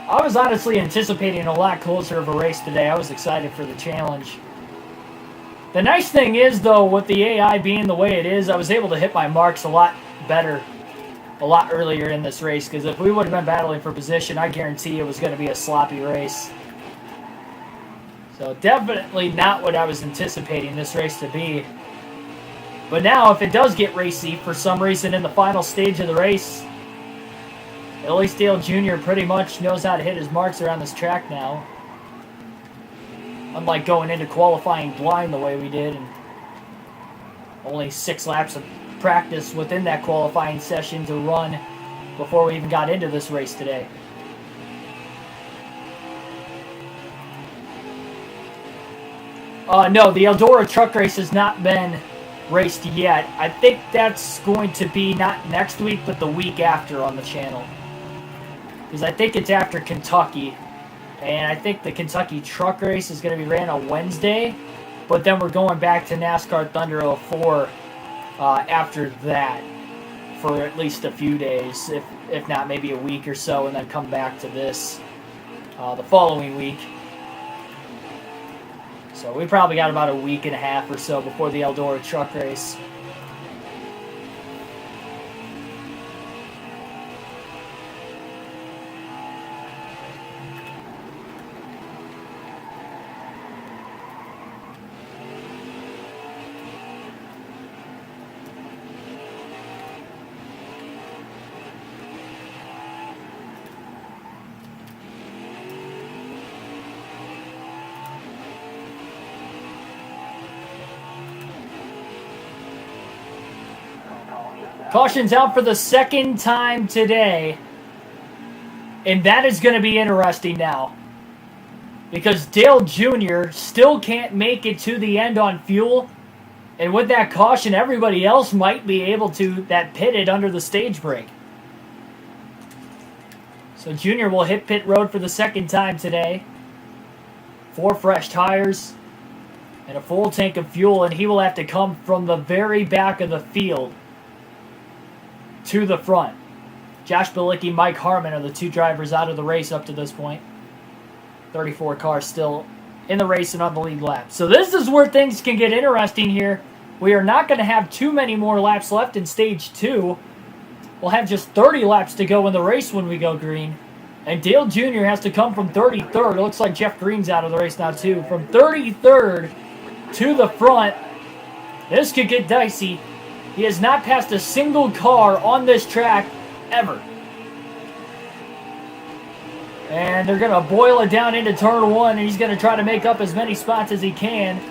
A: I was honestly anticipating a lot closer of a race today. I was excited for the challenge. The nice thing is, though, with the AI being the way it is, I was able to hit my marks a lot better, a lot earlier in this race, because if we would have been battling for position, I guarantee it was going to be a sloppy race. So definitely not what I was anticipating this race to be. But now, if it does get racy for some reason in the final stage of the race, at least Dale Jr. pretty much knows how to hit his marks around this track now. Unlike going into qualifying blind the way we did, and only 6 laps of practice within that qualifying session to run before we even got into this race today. No, the Eldora truck race has not been raced yet. I think that's going to be not next week, but the week after on the channel. Because I think it's after Kentucky. And I think the Kentucky truck race is going to be ran on Wednesday. But then we're going back to NASCAR Thunder 04 after that for at least a few days. If not maybe a week or so. And then come back to this the following week. So we probably got about a week and a half or so before the Eldora truck race. Caution's out for the second time today. And that is going to be interesting now. Because Dale Jr. still can't make it to the end on fuel. And with that caution, everybody else might be able to, that pitted under the stage brake. So Jr. will hit pit road for the second time today. 4 fresh tires and a full tank of fuel, and he will have to come from the very back of the field to the front. Josh Bilicki, Mike Harmon are the 2 drivers out of the race up to this point. 34 cars still in the race and on the lead lap. So this is where things can get interesting here. We are not going to have too many more laps left in stage 2. We'll have just 30 laps to go in the race when we go green. And Dale Jr. has to come from 33rd. It looks like Jeff Green's out of the race now too. From 33rd to the front. This could get dicey. He has not passed a single car on this track ever. And they're going to boil it down into turn 1, and he's going to try to make up as many spots as he can.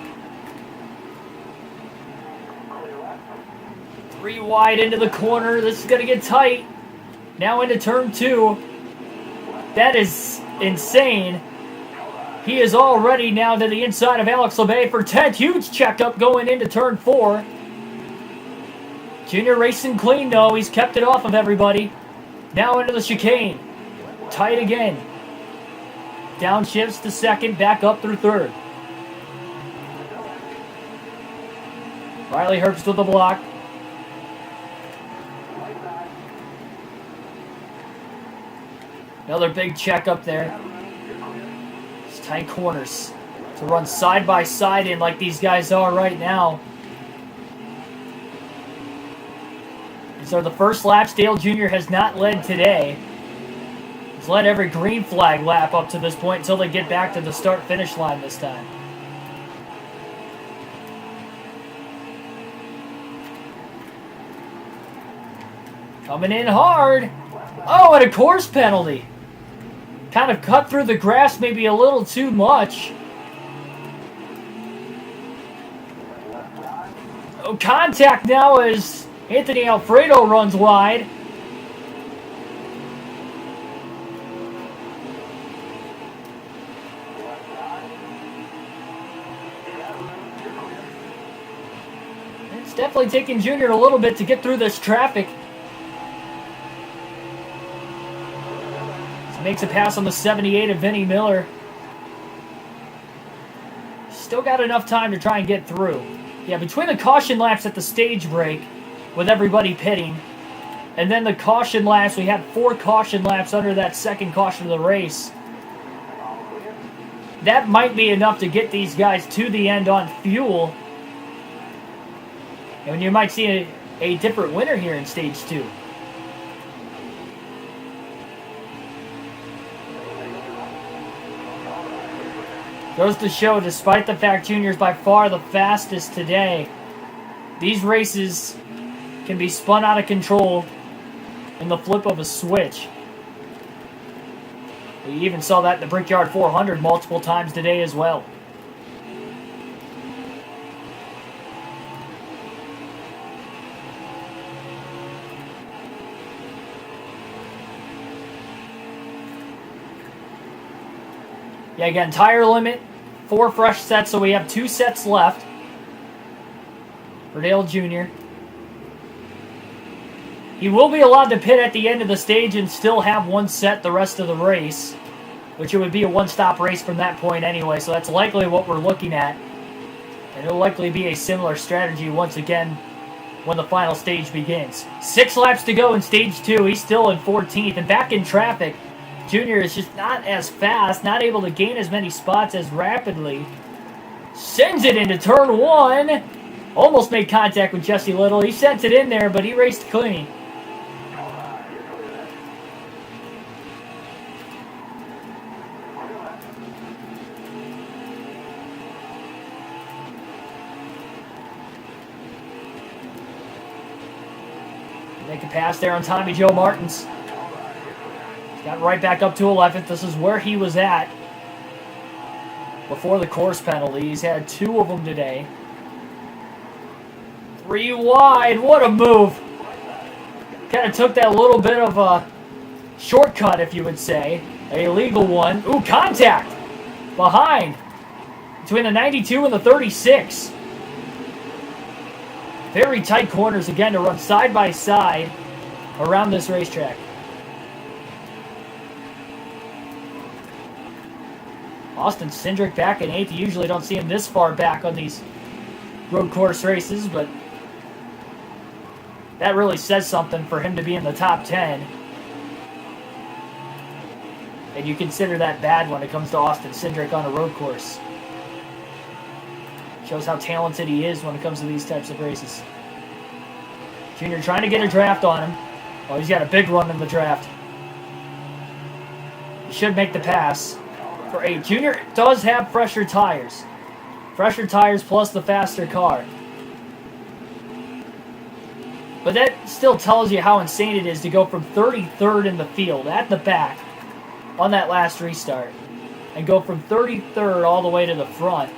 A: 3 wide into the corner. This is going to get tight. Now into turn 2. That is insane. He is already now to the inside of Alex LeBay for 10th. Huge checkup going into turn 4. Junior racing clean though. He's kept it off of everybody. Now into the chicane. Tight again. Downshifts to 2nd, back up through 3rd. Riley Herbst with the block. Another big check up there. It's tight corners to run side by side in like these guys are right now. These are the first laps Dale Jr. has not led today. He's led every green flag lap up to this point until they get back to the start-finish line this time. Coming in hard. Oh, and a course penalty. Kind of cut through the grass maybe a little too much. Oh, contact now as Anthony Alfredo runs wide. It's definitely taking Junior a little bit to get through this traffic. Makes a pass on the 78 of Vinnie Miller. Still got enough time to try and get through. Yeah, between the caution laps at the stage break, with everybody pitting, and then the caution laps, we had 4 caution laps under that second caution of the race. That might be enough to get these guys to the end on fuel. And you might see a different winner here in stage 2. Goes to show, despite the fact Junior's by far the fastest today, these races can be spun out of control in the flip of a switch. We even saw that in the Brickyard 400 multiple times today as well. Yeah, again, tire limit, 4 fresh sets, so we have 2 sets left for Dale Jr. He will be allowed to pit at the end of the stage and still have 1 set the rest of the race, which it would be a one-stop race from that point anyway, so that's likely what we're looking at. And it'll likely be a similar strategy once again when the final stage begins. 6 laps to go in stage 2. He's still in 14th and back in traffic. Junior is just not as fast, not able to gain as many spots as rapidly. Sends it into turn 1. Almost made contact with Jesse Little. He sent it in there, but he raced clean. Make a pass there on Tommy Joe Martins. Got right back up to 11th. This is where he was at before the course penalty. He's had 2 of them today. 3 wide. What a move. Kind of took that little bit of a shortcut, if you would say. A legal one. Ooh, contact! Behind. Between the 92 and the 36. Very tight corners again to run side by side around this racetrack. Austin Cindric back in 8th. You usually don't see him this far back on these road course races, but that really says something for him to be in the top 10. And you consider that bad when it comes to Austin Cindric on a road course. Shows how talented he is when it comes to these types of races. Junior trying to get a draft on him. Oh, he's got a big run in the draft. He should make the pass. For 8. Junior does have fresher tires. Fresher tires plus the faster car. But that still tells you how insane it is to go from 33rd in the field at the back on that last restart and go from 33rd all the way to the front.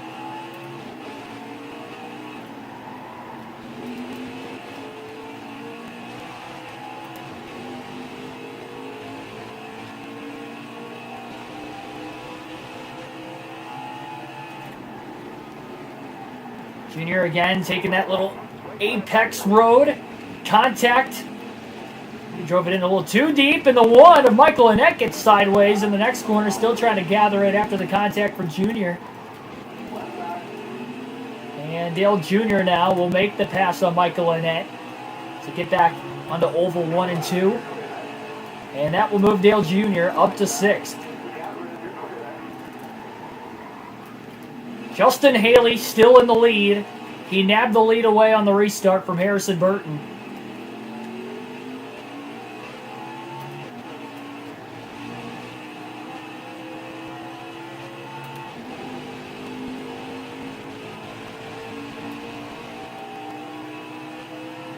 A: Junior again taking that little apex road. Contact. He drove it in a little too deep, and the one of Michael Annett gets sideways in the next corner, still trying to gather it after the contact from Junior. And Dale Jr. now will make the pass on Michael Annett to get back onto oval 1 and 2. And that will move Dale Jr. up to 6th. Justin Haley still in the lead. He nabbed the lead away on the restart from Harrison Burton.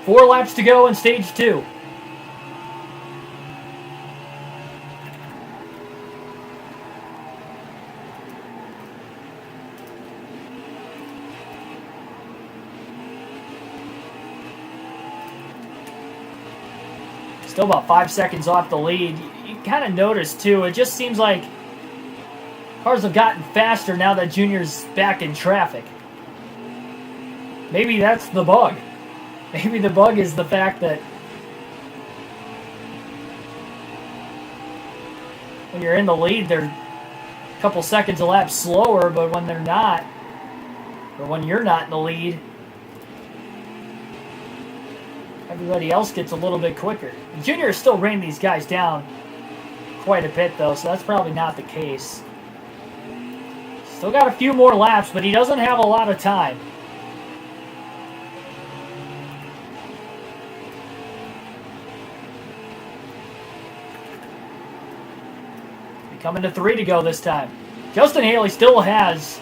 A: Four laps to go in stage 2. Still about 5 seconds off the lead. You kind of notice, too, it just seems like cars have gotten faster now that Junior's back in traffic. Maybe that's the bug. Maybe the bug is the fact that when you're in the lead, they're a couple seconds a lap slower, but when they're not, or when you're not in the lead, everybody else gets a little bit quicker. Junior is still reining these guys down quite a bit, though, so that's probably not the case. Still got a few more laps, but he doesn't have a lot of time. Coming to 3 to go this time. Justin Haley still has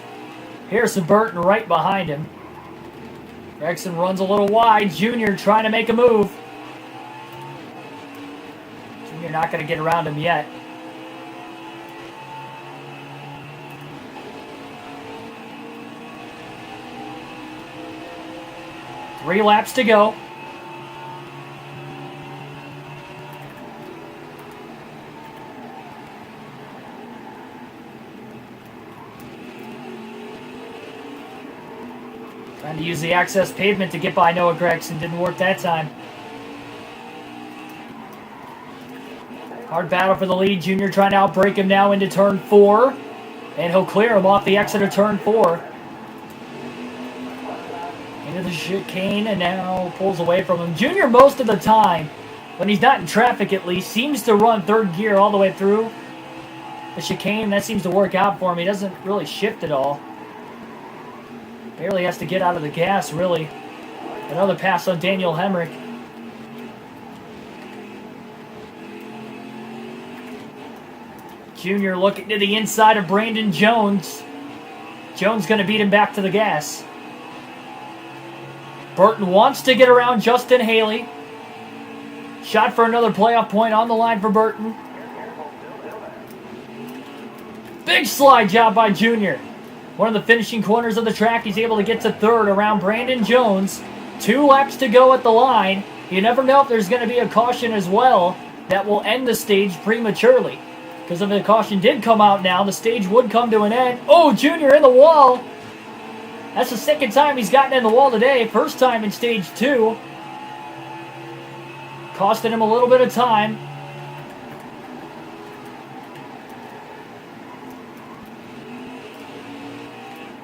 A: Harrison Burton right behind him. Gregson runs a little wide. Junior trying to make a move. Junior not going to get around him yet. Three laps to go. Trying to use the access pavement to get by Noah Gregson. Didn't work that time. Hard battle for the lead. Junior trying to outbreak him now into turn 4. And he'll clear him off the exit of turn 4. Into the chicane and now pulls away from him. Junior most of the time, when he's not in traffic at least, seems to run third gear all the way through the chicane. That seems to work out for him. He doesn't really shift at all. Barely has to get out of the gas, really. Another pass on Daniel Hemrick. Junior looking to the inside of Brandon Jones. Jones going to beat him back to the gas. Burton wants to get around Justin Haley. Shot for another playoff point on the line for Burton. Big slide job by Junior. One of the finishing corners of the track, he's able to get to third around Brandon Jones. 2 laps to go at the line. you never know if there's going to be a caution as well that will end the stage prematurely. Because if the caution did come out now, the stage would come to an end. Oh, Junior in the wall. That's the second time he's gotten in the wall today. First time in stage 2. Costing him a little bit of time.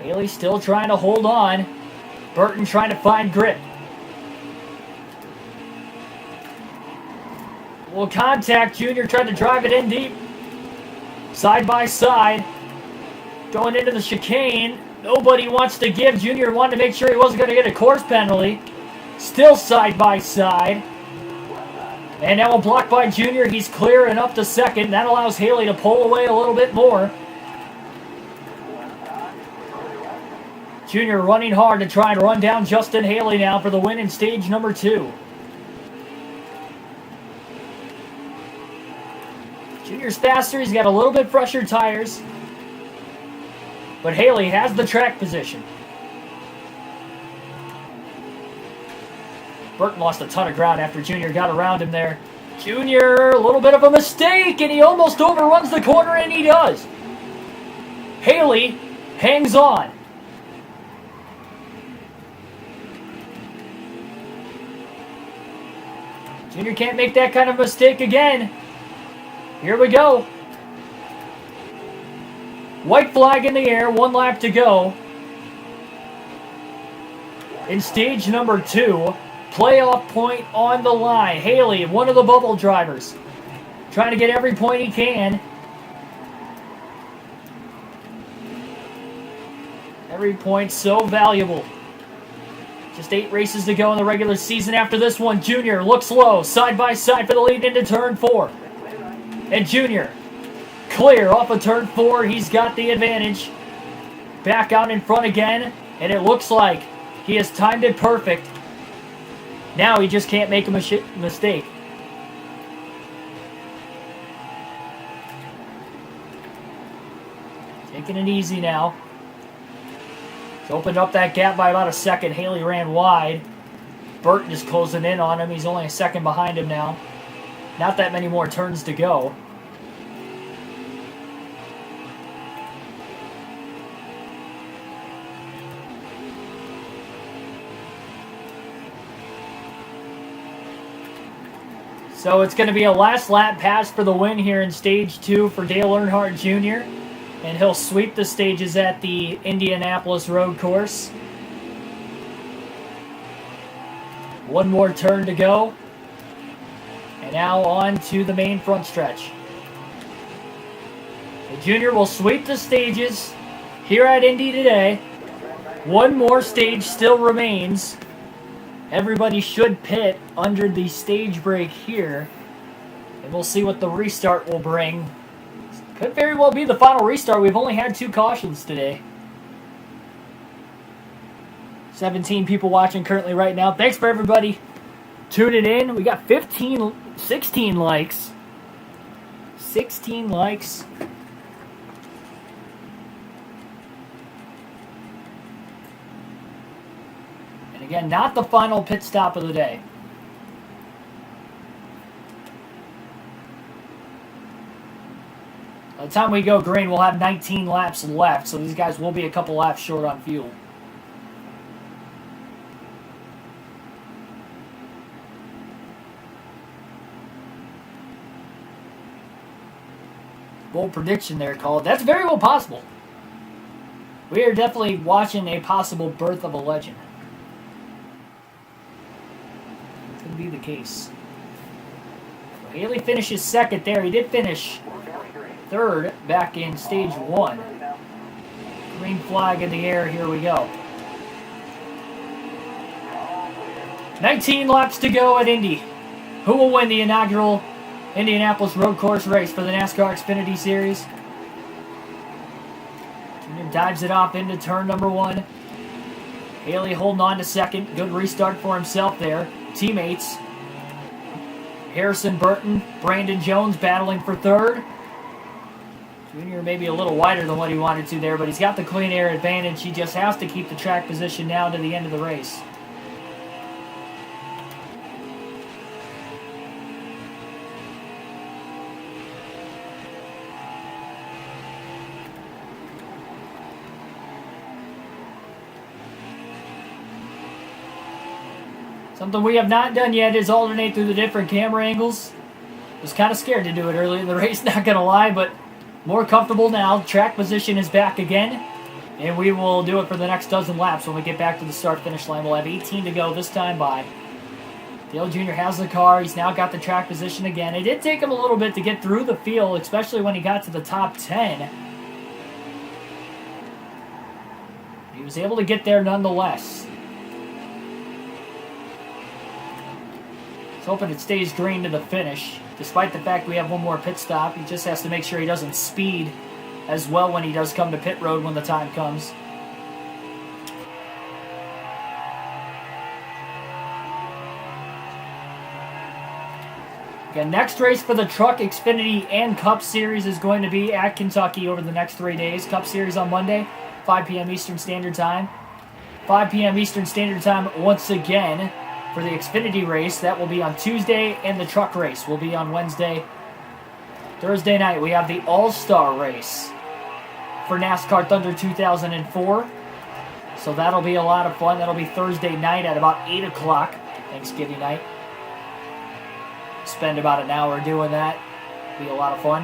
A: Haley still trying to hold on. Burton trying to find grip. Little contact. Junior tried to drive it in deep. Side by side. Going into the chicane. Nobody wants to give. Junior wanted to make sure he wasn't going to get a course penalty. Still side by side. And that one blocked by Junior. He's clear and up to second. That allows Haley to pull away a little bit more. Junior running hard to try and run down Justin Haley now for the win in stage number 2. Junior's faster. He's got a little bit fresher tires. But Haley has the track position. Burton lost a ton of ground after Junior got around him there. Junior, a little bit of a mistake, and he almost overruns the corner, and he does. Haley hangs on. Junior can't make that kind of mistake again. Here we go. White flag in the air, 1 lap to go. In stage number 2, playoff point on the line. Haley, one of the bubble drivers, trying to get every point he can. Every point so valuable. Just 8 races to go in the regular season after this one. Junior looks low, side by side for the lead into turn 4. And Junior, clear off of turn 4. He's got the advantage. Back out in front again. And it looks like he has timed it perfect. Now he just can't make a mistake. Taking it easy now. He's opened up that gap by about a second. Haley ran wide. Burton is closing in on him. He's only a second behind him now. Not that many more turns to go. So it's going to be a last lap pass for the win here in stage 2 for Dale Earnhardt Jr. And he'll sweep the stages at the Indianapolis road course. 1 more turn to go. And now on to the main front stretch. The Junior will sweep the stages here at Indy today. 1 more stage still remains. Everybody should pit under the stage break here. And we'll see what the restart will bring. Could very well be the final restart. We've only had 2 cautions today. 17 people watching currently right now. Thanks for everybody tuning in. We got 16 likes. 16 likes. And again, not the final pit stop of the day. By the time we go green, we'll have 19 laps left, so these guys will be a couple laps short on fuel. Bold prediction there called. That's very well possible. We are definitely watching a possible birth of a legend. Could be the case. So Haley finishes second there. He did finish third back in stage 1. Green flag in the air. Here we go. 19 laps to go at Indy. Who will win the inaugural Indianapolis road course race for the NASCAR Xfinity Series? Junior dives it off into turn number 1. Haley holding on to second. Good restart for himself there. Teammates Harrison Burton, Brandon Jones battling for third. Junior maybe a little wider than what he wanted to there, but he's got the clean air advantage. He just has to keep the track position now to the end of the race. Something we have not done yet is alternate through the different camera angles. Was kind of scared to do it early in the race, not going to lie, but more comfortable now. Track position is back again, and we will do it for the next dozen laps when we get back to the start-finish line. We'll have 18 to go this time by. Dale Jr. has the car. He's now got the track position again. It did take him a little bit to get through the field, especially when he got to the top 10. He was able to get there nonetheless. He's hoping it stays green to the finish. Despite the fact we have one more pit stop, he just has to make sure he doesn't speed as well when he does come to pit road when the time comes. Again, next race for the Truck, Xfinity, and Cup Series is going to be at Kentucky over the next 3 days. Cup Series on Monday, 5 p.m. Eastern Standard Time. 5 p.m. Eastern Standard Time once again for the Xfinity race. That will be on Tuesday, and the Truck race will be on Wednesday. Thursday night, we have the All-Star race for NASCAR Thunder 2004. So that'll be a lot of fun. That'll be Thursday night at about 8 o'clock, Thanksgiving night. Spend about an hour doing that. Be a lot of fun.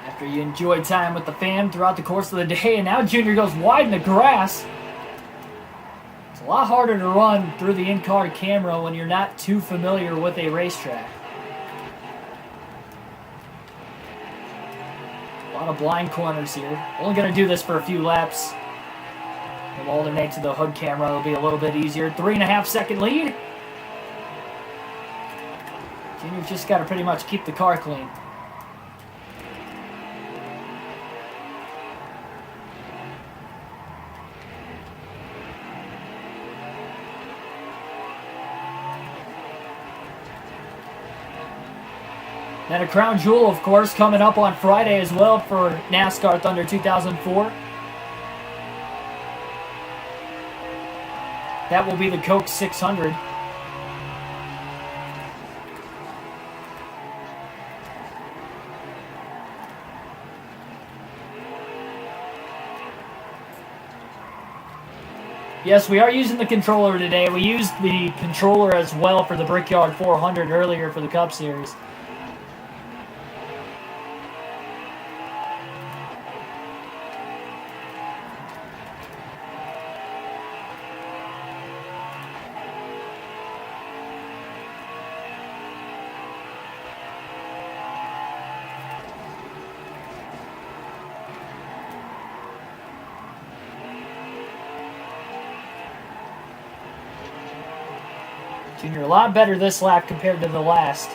A: After you enjoy time with the fam throughout the course of the day, and now Junior goes wide in the grass. It's a lot harder to run through the in-car camera when you're not too familiar with a racetrack. A lot of blind corners here. Only going to do this for a few laps. We'll alternate to the hood camera. It'll be a little bit easier. 3.5 second lead. Junior's just got to pretty much keep the car clean. And a crown jewel, of course, coming up on Friday as well for NASCAR Thunder 2004. That will be the Coke 600. Yes, we are using the controller today. We used the controller as well for the Brickyard 400 earlier for the Cup Series. Junior a lot better this lap compared to the last.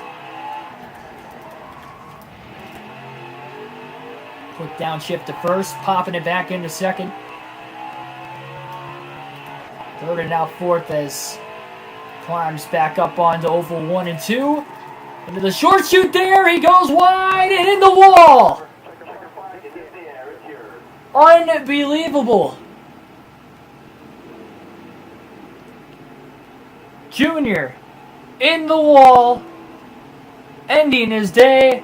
A: Quick downshift to first, popping it back into second. Third and now fourth as climbs back up onto oval 1 and 2. Into the short chute there, he goes wide and in the wall. Unbelievable. Junior in the wall, ending his day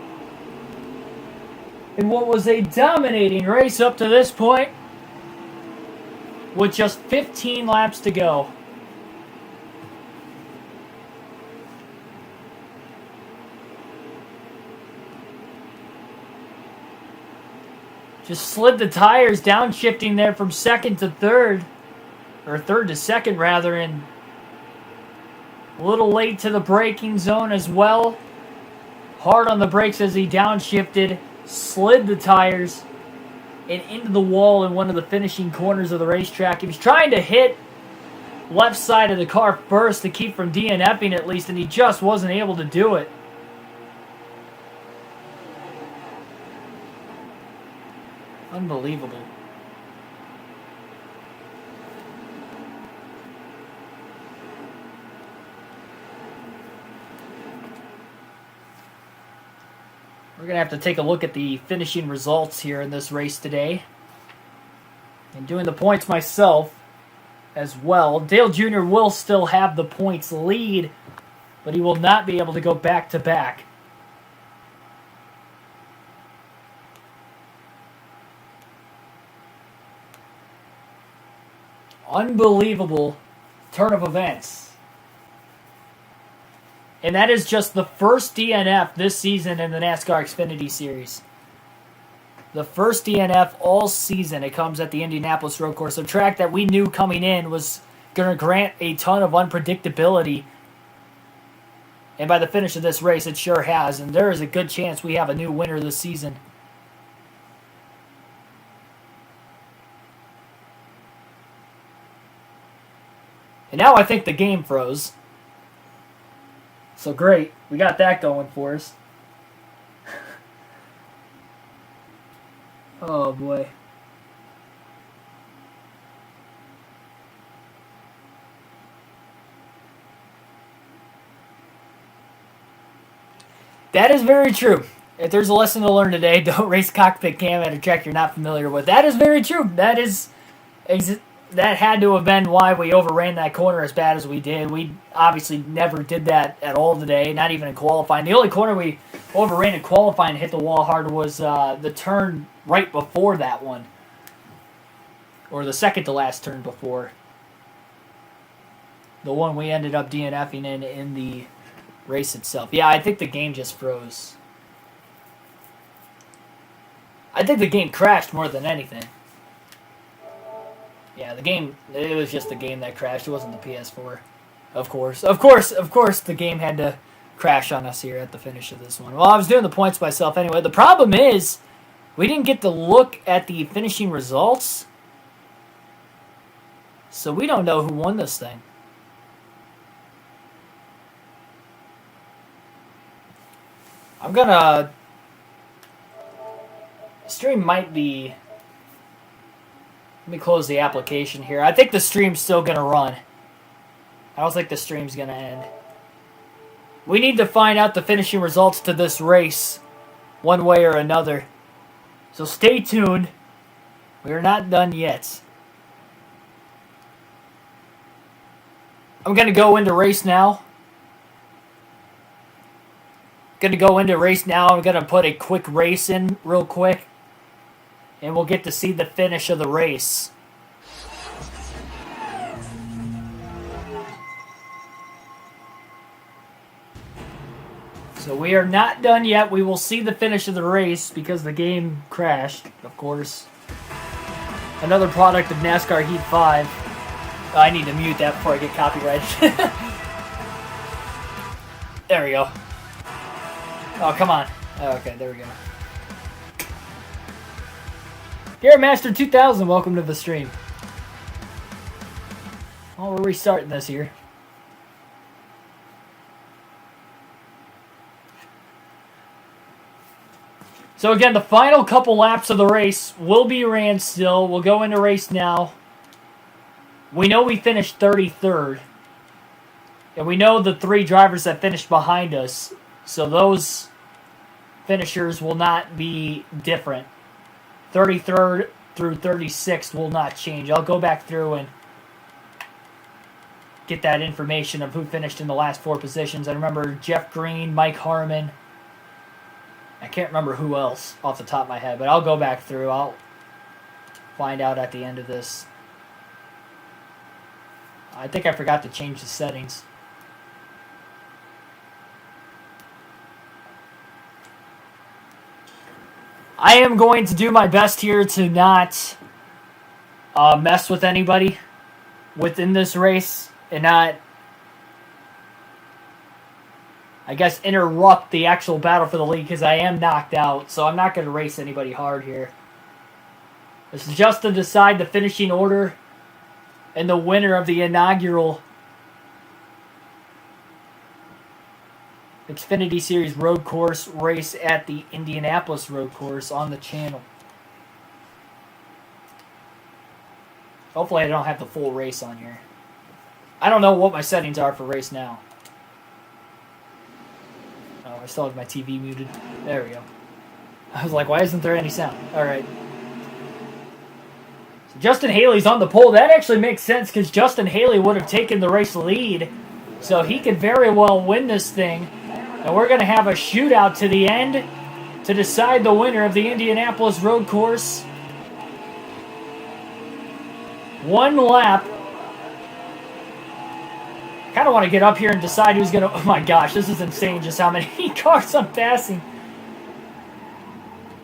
A: in what was a dominating race up to this point with just 15 laps to go. Just slid the tires, downshifting there from second to third, or third to second rather, and a little late to the braking zone as well. Hard on the brakes as he downshifted, slid the tires, and into the wall in one of the finishing corners of the racetrack. He was trying to hit left side of the car first to keep from DNFing at least, and he just wasn't able to do it. Unbelievable. We're going to have to take a look at the finishing results here in this race today. And doing the points myself as well. Dale Jr. will still have the points lead, but he will not be able to go back-to-back. Unbelievable turn of events. And that is just the first DNF this season in the NASCAR Xfinity Series. The first DNF all season. It comes at the Indianapolis Road Course, a track that we knew coming in was going to grant a ton of unpredictability. And by the finish of this race, it sure has. And there is a good chance we have a new winner this season. And now I think the game froze. So great. We got that going for us. Oh boy. That is very true. If there's a lesson to learn today, don't race cockpit cam at a track you're not familiar with. That is very true. That had to have been why we overran that corner as bad as we did. We obviously never did that at all today, not even in qualifying. The only corner we overran in qualifying and hit the wall hard was the turn right before that one. Or the second to last turn before. The one we ended up DNFing in the race itself. Yeah, I think the game just froze. I think the game crashed more than anything. Yeah, it was just the game that crashed. It wasn't the PS4. Of course, the game had to crash on us here at the finish of this one. Well, I was doing the points myself anyway. The problem is, we didn't get to look at the finishing results. So we don't know who won this thing. Stream might be... Let me close the application here. I think the stream's still going to run. I don't think the stream's going to end. We need to find out the finishing results to this race one way or another. So stay tuned. We are not done yet. I'm going to go into race now. I'm going to put a quick race in real quick. And we'll get to see the finish of the race. So we are not done yet. We will see the finish of the race because the game crashed, of course. Another product of NASCAR Heat 5. Oh, I need to mute that before I get copyrighted. There we go. Oh, come on. Oh, okay, there we go. Here, Master 2000, welcome to the stream. Oh, we're restarting this here. So again, the final couple laps of the race will be ran still. We'll go into race now. We know we finished 33rd. And we know the three drivers that finished behind us. So those finishers will not be different. 33rd through 36th will not change. I'll go back through and get that information of who finished in the last four positions. I remember Jeff Green, Mike Harmon. I can't remember who else off the top of my head, but I'll go back through. I'll find out at the end of this. I think I forgot to change the settings. I am going to do my best here to not mess with anybody within this race and not, I guess, interrupt the actual battle for the lead because I am knocked out, so I'm not going to race anybody hard here. This is just to decide the finishing order and the winner of the inaugural Xfinity Series road course race at the Indianapolis road course on the channel. Hopefully I don't have the full race on here. I don't know what my settings are for race now. Oh, I still have my TV muted. There we go. I was like, why isn't there any sound? Alright. So Justin Haley's on the pole. That actually makes sense because Justin Haley would have taken the race lead. So he could very well win this thing. And we're going to have a shootout to the end to decide the winner of the Indianapolis road course. One lap Kind of want to get up here and decide who's going to... Oh my gosh, this is insane just how many cars I'm passing.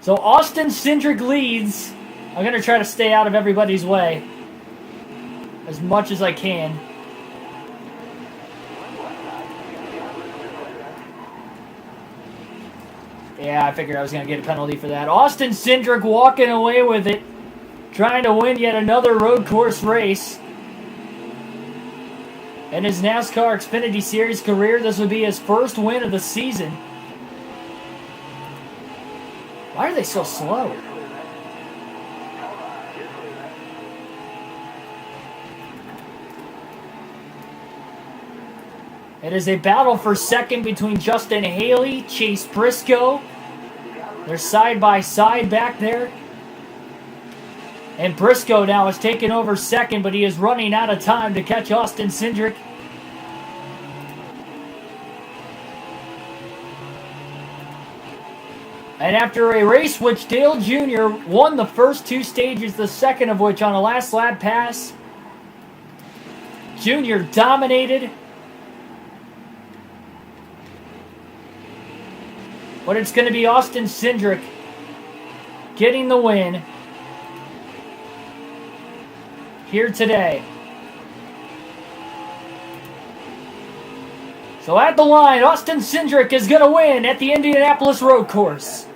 A: So Austin Cindric leads. I'm going to try to stay out of everybody's way as much as I can. Yeah, I figured I was going to get a penalty for that. Austin Cindric walking away with it, trying to win yet another road course race. In his NASCAR Xfinity Series career, this would be his first win of the season. Why are they so slow? It is a battle for second between Justin Haley, Chase Briscoe. They're side by side back there. And Briscoe now is taking over second, but he is running out of time to catch Austin Cindric. And after a race which Dale Jr. won the first two stages, the second of which on a last lap pass, Jr. dominated. But it's going to be Austin Cindric getting the win here today. So at the line, Austin Cindric is going to win at the Indianapolis Road Course.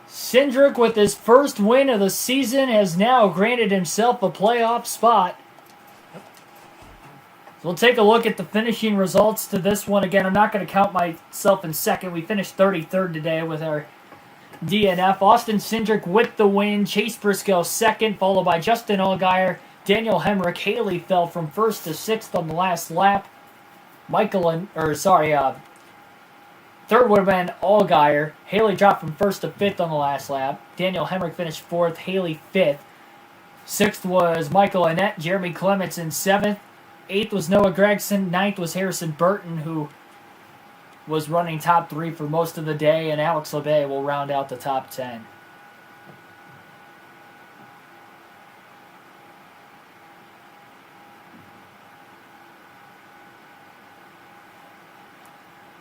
A: Cindric, with his first win of the season, has now granted himself a playoff spot. So we'll take a look at the finishing results to this one. Again, I'm not going to count myself in second. We finished 33rd today with our DNF. Austin Cindric with the win. Chase Briscoe second, followed by Justin Allgaier. Daniel Hemrick. Haley fell from first to sixth on the last lap. Third would have been Allgaier. Haley dropped from first to fifth on the last lap. Daniel Hemrick finished fourth. Haley fifth. Sixth was Michael Annett. Jeremy Clements in seventh. Eighth was Noah Gragson. Ninth was Harrison Burton, who was running top three for most of the day. And Alex LeBay will round out the top 10.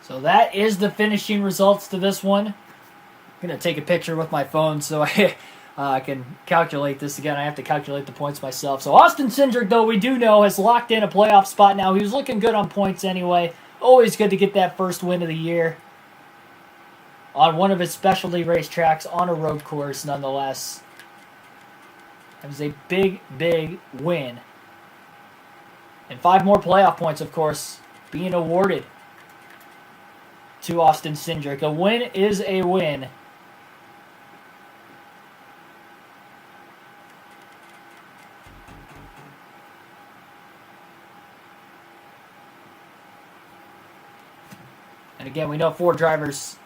A: So that is the finishing results to this one. I'm going to take a picture with my phone so I can calculate this again. I have to calculate the points myself. So Austin Cindric, though, we do know, has locked in a playoff spot now. He was looking good on points anyway. Always good to get that first win of the year on one of his specialty racetracks on a road course, nonetheless. It was a big, big win. And 5 more playoff points, of course, being awarded to Austin Cindric. A win is a win. And again, we know 4 drivers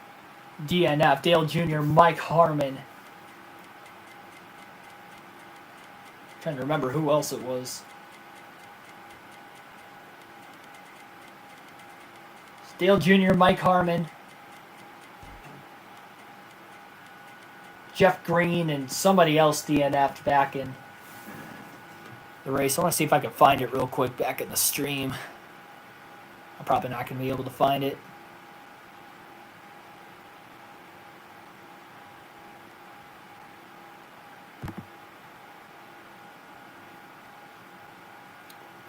A: DNF. Dale Jr., Mike Harmon. Trying to remember who else it was. Dale Jr., Mike Harmon, Jeff Green, and somebody else DNF'd back in the race. I want to see if I can find it real quick back in the stream. I'm probably not going to be able to find it.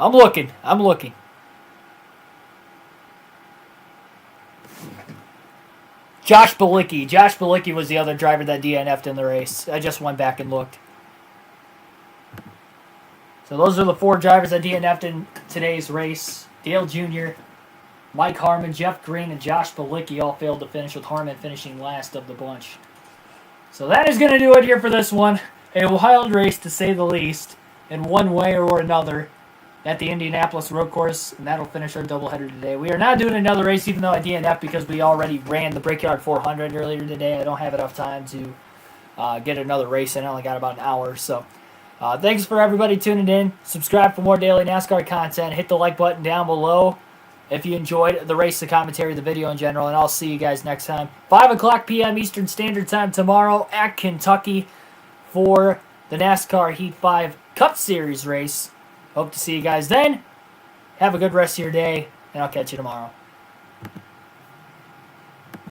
A: I'm looking. Josh Bilicki. Josh Bilicki was the other driver that DNF'd in the race. I just went back and looked. So those are the 4 drivers that DNF'd in today's race. Dale Jr., Mike Harmon, Jeff Green, and Josh Bilicki all failed to finish, with Harmon finishing last of the bunch. So that is going to do it here for this one. A wild race, to say the least, in one way or another, at the Indianapolis Road Course, and that'll finish our doubleheader today. We are not doing another race, even though I DNF, because we already ran the Brickyard 400 earlier today. I don't have enough time to get another race in. I only got about an hour. So thanks for everybody tuning in. Subscribe for more daily NASCAR content. Hit the like button down below if you enjoyed the race, the commentary, the video in general, and I'll see you guys next time. 5 o'clock p.m. Eastern Standard Time tomorrow at Kentucky for the NASCAR Heat 5 Cup Series race. Hope to see you guys then. Have a good rest of your day, and I'll catch you tomorrow.